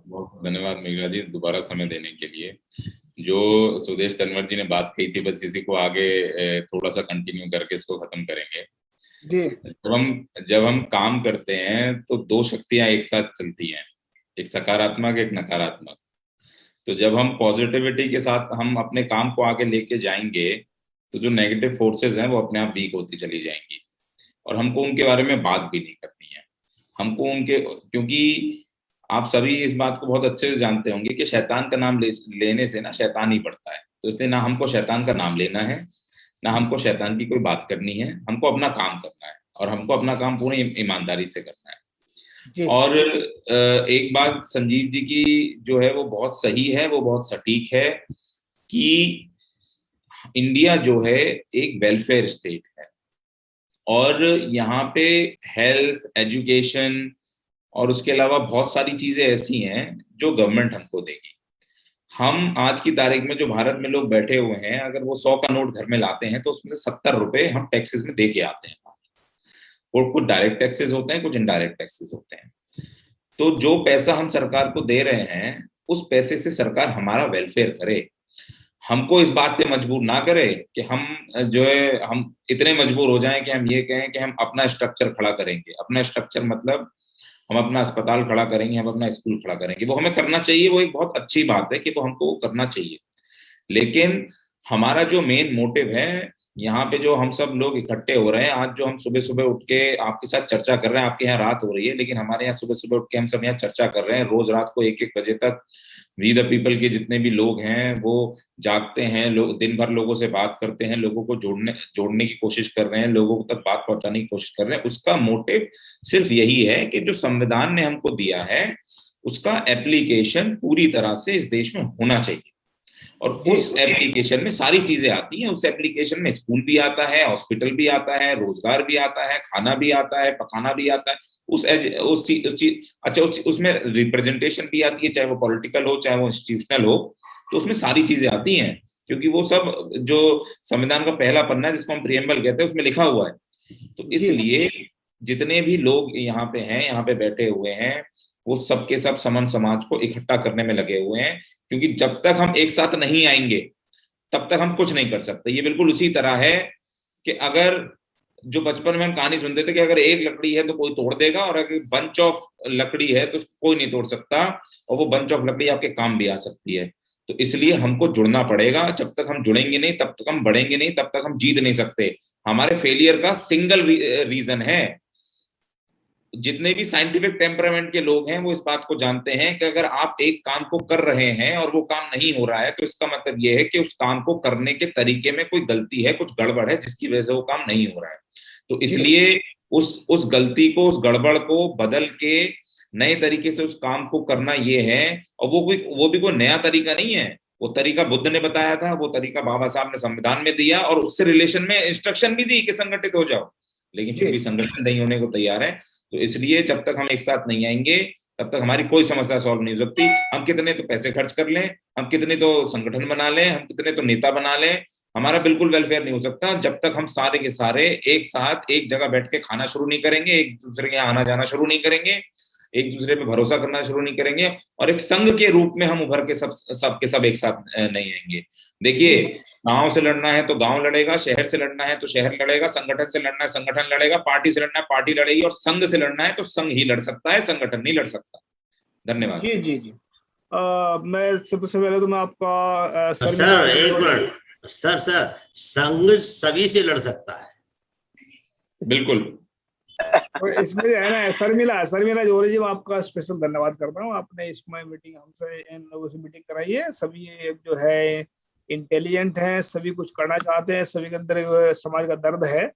बहुत धन्यवाद मेघराज जी दोबारा समय देने के लिए। जो सुदेश तनवर जी ने बात कही थी, बस इसी को आगे थोड़ा सा कंटिन्यू करके इसको खत्म करेंगे जी। जब हम काम करते हैं तो दो शक्तियां एक साथ चलती हैं, एक सकारात्मक एक नकारात्मक। तो जब हम पॉजिटिविटी के साथ हम अपने काम को आगे लेके जाएंगे तो जो नेगेटिव फोर्सेस हैं वो अपने आप वीक होती चली जाएंगी। और हमको उनके बारे में बात भी नहीं करनी है, हमको उनके, क्योंकि आप सभी इस बात को बहुत अच्छे से जानते होंगे कि शैतान का नाम लेने से ना शैतान ही बढ़ता है। तो इसलिए ना हमको शैतान का नाम लेना है, ना हमको शैतान की कोई बात करनी है। हमको अपना काम करना है और हमको अपना काम पूरी ईमानदारी से करना है। और एक बात संजीव जी की जो है वो बहुत सही है, वो बहुत सटीक है कि इंडिया जो है एक वेलफेयर स्टेट है और यहाँ पे हेल्थ, एजुकेशन और उसके अलावा बहुत सारी चीजें ऐसी हैं जो गवर्नमेंट हमको देगी। हम आज की तारीख में जो भारत में लोग बैठे हुए हैं, अगर वो 100 का नोट घर में लाते हैं तो उसमें से 70 रुपए हम टैक्सेस में दे के आते हैं। और कुछ डायरेक्ट टैक्सेस होते हैं, कुछ इनडायरेक्ट टैक्सेस होते हैं। तो जो पैसा हम सरकार को दे रहे हैं उस पैसे से सरकार हमारा वेलफेयर करे, हमको इस बात पे मजबूर ना करे कि हम जो है हम इतने मजबूर हो जाएं कि हम ये कहें कि हम अपना स्ट्रक्चर खड़ा करेंगे। अपना स्ट्रक्चर मतलब हम अपना अस्पताल खड़ा करेंगे, हम अपना स्कूल खड़ा करेंगे। वो हमें करना चाहिए, वो एक बहुत अच्छी बात है कि वो हमको करना चाहिए। लेकिन हमारा जो मेन मोटिव है, यहाँ पे जो हम सब लोग इकट्ठे हो रहे हैं, आज जो हम सुबह सुबह उठ के आपके साथ चर्चा कर रहे हैं, आपके यहाँ रात हो रही है लेकिन हमारे यहाँ सुबह सुबह उठ के हम सब यहाँ चर्चा कर रहे हैं। रोज रात को 1-1 बजे तक वी द पीपल के जितने भी लोग हैं वो जागते हैं, लोग दिन भर लोगों से बात करते हैं, लोगों को जोड़ने की कोशिश कर रहे हैं, लोगों तक बात पहुंचाने की कोशिश कर रहे हैं। उसका मोटिव सिर्फ यही है कि जो संविधान ने हमको दिया है उसका एप्लीकेशन पूरी तरह से इस देश में होना चाहिए। और उस एप्लीकेशन में सारी चीजें आती हैं। उस एप्लीकेशन में स्कूल भी आता है, हॉस्पिटल भी आता है, रोजगार भी आता है, खाना भी आता है, पकाना भी आता है। उसमें रिप्रेजेंटेशन भी आती है, चाहे वो पॉलिटिकल हो चाहे वो इंस्टीट्यूशनल हो, तो उसमें सारी चीजें आती हैं। क्योंकि वो सब जो संविधान का पहला पन्ना है जिसको हम प्रिएम्बल कहते हैं उसमें लिखा हुआ है। तो इसलिए जितने भी लोग यहाँ पे हैं, यहाँ पे बैठे हुए हैं, वो सबके सब समन समाज को इकट्ठा करने में लगे हुए हैं। क्योंकि जब तक हम एक साथ नहीं आएंगे तब तक हम कुछ नहीं कर सकते। ये बिल्कुल उसी तरह है कि अगर जो बचपन में हम कहानी सुनते थे कि अगर एक लकड़ी है तो कोई तोड़ देगा और अगर बंच ऑफ लकड़ी है तो कोई नहीं तोड़ सकता, और वो बंच ऑफ लकड़ी आपके काम भी आ सकती है। तो इसलिए हमको जुड़ना पड़ेगा। जब तक हम जुड़ेंगे नहीं तब तक हम बढ़ेंगे नहीं, तब तक हम जीत नहीं सकते। हमारे फेलियर का सिंगल रीजन है, जितने भी साइंटिफिक टेम्परामेंट के लोग हैं वो इस बात को जानते हैं कि अगर आप एक काम को कर रहे हैं और वो काम नहीं हो रहा है तो इसका मतलब ये है कि उस काम को करने के तरीके में कोई गलती है, कुछ गड़बड़ है जिसकी वजह से वो काम नहीं हो रहा है। तो इसलिए उस गलती को, उस गड़बड़ को बदल के नए तरीके से उस काम को करना ये है। और वो भी कोई नया तरीका नहीं है, वो तरीका बुद्ध ने बताया था, वो तरीका बाबा साहब ने संविधान में दिया और उससे रिलेशन में इंस्ट्रक्शन भी दी कि संगठित हो जाओ, लेकिन फिर भी संगठन नहीं होने को तैयार है। तो इसलिए जब तक हम एक साथ नहीं आएंगे तब तक हमारी कोई समस्या सॉल्व नहीं हो सकती। हम कितने तो पैसे खर्च कर लें, हम कितने तो संगठन बना लें, हम कितने तो नेता बना लें, हमारा बिल्कुल वेलफेयर नहीं हो सकता जब तक हम सारे के सारे एक साथ एक जगह बैठ के खाना शुरू नहीं करेंगे, एक दूसरे के यहाँ आना जाना शुरू नहीं करेंगे, एक दूसरे पे भरोसा करना शुरू नहीं करेंगे, और एक संघ के रूप में हम उभर के सब के सब एक साथ नहीं आएंगे। देखिए, गांव से लड़ना है तो गांव लड़ेगा, शहर से लड़ना है तो शहर लड़ेगा, संगठन से लड़ना है संगठन लड़ेगा, पार्टी से लड़ना है पार्टी लड़ेगी, और संघ से लड़ना है तो संघ ही लड़ सकता है, संगठन नहीं लड़ सकता। धन्यवाद। जी जी जी। मैं सबसे पहले तो मैं आपका सर एक मिनट सर, संघ सभी से लड़ सकता है। बिल्कुल। और इसमें है ना शर्मिला जौहरी जी, मैं आपका स्पेशल धन्यवाद करता हूँ। आपने इसमें मीटिंग हमसे, इन लोगों से मीटिंग कराई है। सभी जो है इंटेलिजेंट हैं, सभी कुछ करना चाहते हैं, सभी के अंदर समाज का दर्द है।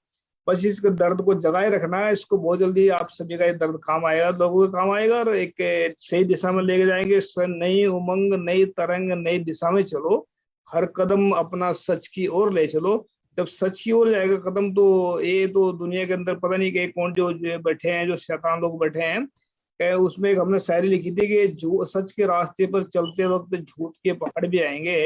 बस इस दर्द को जगाए रखना है, इसको बहुत जल्दी आप सभी का ये दर्द काम आएगा, लोगों के काम आएगा, और एक सही दिशा में लेके जाएंगे। नई उमंग, नई तरंग, नई दिशा में चलो, हर कदम अपना सच की ओर ले चलो। जब सच की ओर जाएगा कदम, तो ये तो दुनिया के अंदर पता नहीं कि कौन जो बैठे हैं, जो शैतान लोग बैठे हैं। उसमें एक हमने शायरी लिखी थी कि जो सच के रास्ते पर चलते वक्त झूठ के पहाड़ भी आएंगे।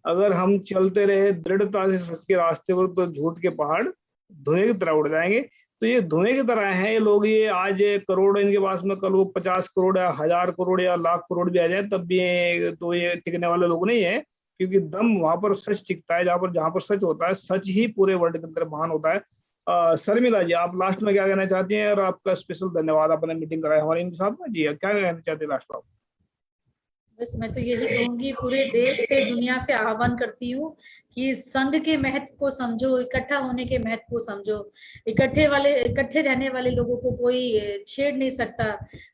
अगर हम चलते रहे दृढ़ता से सच के रास्ते पर, तो झूठ के पहाड़ धुएं की तरह उड़ जाएंगे। तो ये धुएं की तरह हैं ये लोग। ये आज करोड़ इनके पास में, कल वो 50 करोड़ या 1000 करोड़ या लाख करोड़ भी आ जाए तब भी तो ये टिकने वाले लोग नहीं है। क्योंकि दम वहां पर सच टिकता है, जहां पर सच होता है, सच ही पूरे वर्ल्ड के अंदर महान होता है। शर्मिला जी, आप लास्ट में क्या कहना चाहती हैं? और आपका स्पेशल धन्यवाद, आपने मीटिंग कराई हमारे इनके साथ में। जी, क्या कहना चाहते हैं लास्ट में? बस मैं तो यही कहूंगी, पूरे देश से, दुनिया से आह्वान करती हूँ कि संघ के महत्व को समझो, इकट्ठा होने के महत्व को समझो। इकट्ठे रहने वाले लोगों को कोई छेड़ नहीं सकता।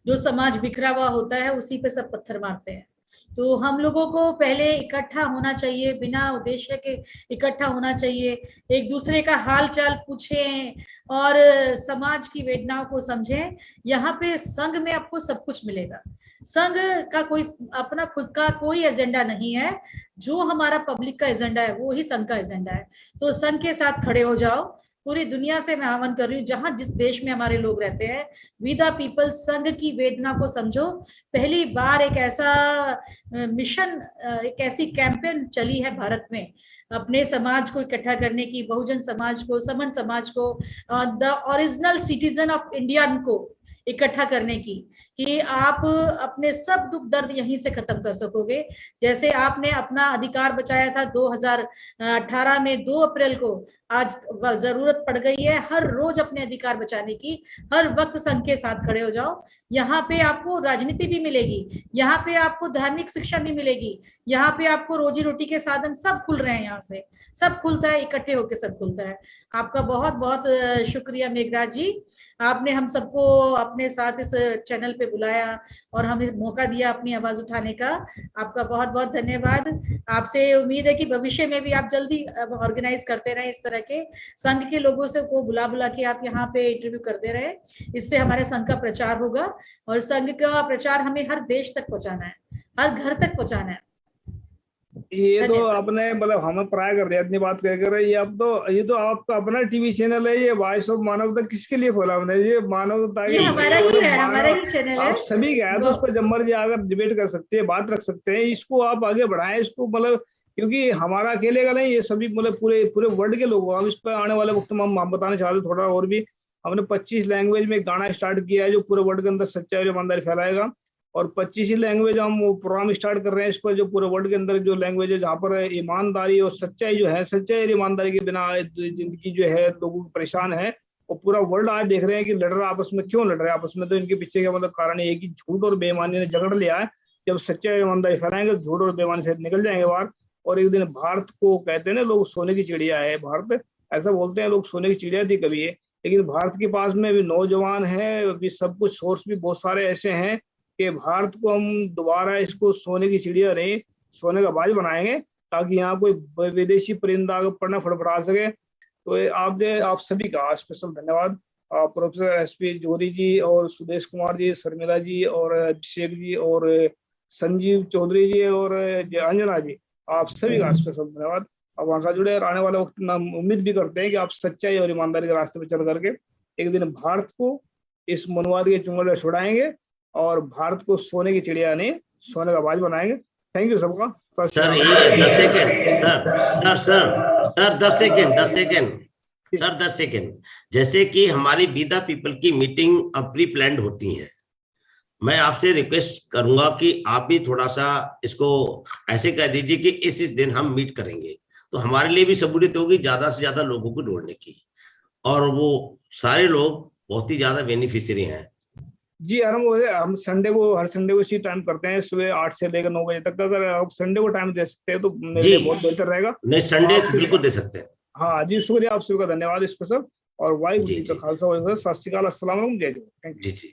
जो समाज बिखरा हुआ होता है उसी पे सब पत्थर मारते हैं। तो हम लोगों को पहले इकट्ठा होना चाहिए, बिना उद्देश्य के इकट्ठा होना चाहिए, एक दूसरे का हाल चाल पूछें और समाज की वेदनाओं को समझें। यहाँ पे संघ में आपको सब कुछ मिलेगा। संघ का कोई अपना खुद का कोई एजेंडा नहीं है। जो हमारा पब्लिक का एजेंडा है वो ही संघ का एजेंडा है। तो संघ के साथ खड़े हो जाओ। पूरी दुनिया से मैं आह्वान कर रही हूँ, जहां जिस देश में हमारे लोग रहते हैं, वी द पीपल, संघ की वेदना को समझो। पहली बार एक ऐसा मिशन, एक ऐसी कैंपेन चली है भारत में अपने समाज को इकट्ठा करने की, बहुजन समाज को, समन समाज को, the original citizen of India को इकट्ठा करने की, कि आप अपने सब दुख दर्द यहीं से खत्म कर सकोगे। जैसे आपने अपना अधिकार बचाया था 2018 में 2 अप्रैल को, आज जरूरत पड़ गई है हर रोज अपने अधिकार बचाने की। हर वक्त संघ के साथ खड़े हो जाओ। यहाँ पे आपको राजनीति भी मिलेगी, यहाँ पे आपको धार्मिक शिक्षा भी मिलेगी, यहाँ पे आपको रोजी रोटी के साधन सब खुल रहे हैं। यहाँ से सब खुलता है, इकट्ठे होकर सब खुलता है। आपका बहुत बहुत शुक्रिया मेघराज जी, आपने हम सबको अपने साथ इस चैनल पे बुलाया और हमें मौका दिया अपनी आवाज उठाने का। आपका बहुत बहुत धन्यवाद। आपसे उम्मीद है कि भविष्य में भी आप जल्दी ऑर्गेनाइज करते रहे, इस तरह के संघ के लोगों से को बुला के आप यहाँ पे इंटरव्यू करते रहे। इससे हमारे संघ का प्रचार होगा, और संघ का प्रचार हमें हर देश तक पहुंचाना है, हर घर तक पहुंचाना है। ये तो आपने मतलब हमें प्राय कर दिया इतनी बात कर ये। अब तो ये तो आपका अपना टीवी चैनल है, ये वॉइस ऑफ मानवता किसके लिए खोला हमने? ये मानवता ये हमारा ही है, हमारा ही चैनल है। आप सभी क्या है तो उस पर जब मर्जी आकर डिबेट कर सकते हैं, बात रख सकते हैं। इसको आप आगे बढ़ाएं, इसको मतलब, क्योंकि हमारा अकेले का नहीं, ये सभी मतलब पूरे वर्ल्ड के लोग। हम इस पर आने वाले वक्त में हम बताना चाह रहे थोड़ा और भी। हमने 25 लैंग्वेज में गाना स्टार्ट किया है जो पूरे वर्ल्ड के अंदर सच्चाई और ईमानदारी फैलाएगा। और 25 ही लैंग्वेज हम प्रोग्राम स्टार्ट कर रहे हैं इस पर, जो पूरे वर्ल्ड के अंदर जो लैंग्वेज है जहाँ पर ईमानदारी और सच्चाई जो है, सच्चाई और ईमानदारी के बिना जिंदगी जो है लोगों को परेशान है। और पूरा वर्ल्ड आज देख रहे हैं कि लड़ रहा आपस में, क्यों लड़ रहे हैं आपस में? तो इनके पीछे का मतलब कारण ये है कि झूठ और बेईमानी ने जकड़ लिया है। जब सच्चाई और ईमानदारी फैलाएंगे, झूठ और बेईमानी से निकल जाएंगे बाहर। और एक दिन भारत को कहते हैं ना लोग, सोने की चिड़िया है भारत, ऐसा बोलते हैं लोग, सोने की चिड़िया थी कभी ये। लेकिन भारत के पास में भी नौजवान है, अभी सब कुछ सोर्स भी बहुत सारे ऐसे हैं कि भारत को हम दोबारा इसको सोने की चिड़िया नहीं, सोने का बाज बनाएंगे, ताकि यहाँ कोई विदेशी परिंदा पढ़ना फड़फड़ा सके। तो आप सभी का स्पेशल धन्यवाद। प्रोफेसर एसपी जौहरी जी और सुदेश कुमार जी, शर्मिला जी और अभिषेक जी और संजीव चौधरी जी और अंजना जी, आप सभी का स्पेशल धन्यवाद। आप हमारे साथ जुड़े और आने वाले वक्त में हम उम्मीद भी करते हैं कि आप सच्चाई और ईमानदारी के रास्ते पर चल करके एक दिन भारत को इस मनवाद के चुंगल में छुड़ाएंगे और भारत को सोने की चिड़िया नहीं, सोने का बाज बनाएंगे। थैंक यू सबका। Sir 10 second sir sir 10 second जैसे कि हमारी बीदा पीपल की मीटिंग प्री प्लान्ड होती है, मैं आपसे रिक्वेस्ट करूंगा कि आप भी थोड़ा सा इसको ऐसे कह दीजिए कि इस दिन हम मीट करेंगे, तो हमारे लिए भी सहूलियत होगी ज्यादा से ज्यादा लोगों को जोड़ने की, और वो सारे लोग बहुत ही ज्यादा बेनिफिशियरी हैं। जी हम संडे को, हर संडे को इसी टाइम करते हैं, सुबह 8 से लेकर 9 बजे तक। अगर आप संडे को टाइम दे सकते हैं तो मेरे लिए बहुत बेहतर रहेगा। नहीं, संडे बिल्कुल दे सकते हैं। हाँ जी, शुक्रिया आप सभी का, धन्यवाद इस पर सर। और वाहिगुरू जी का खालसा, वाहिगुरू, सत श्री अकाल, अस्सलाम वालेकुम, जय जय। Thank you ji.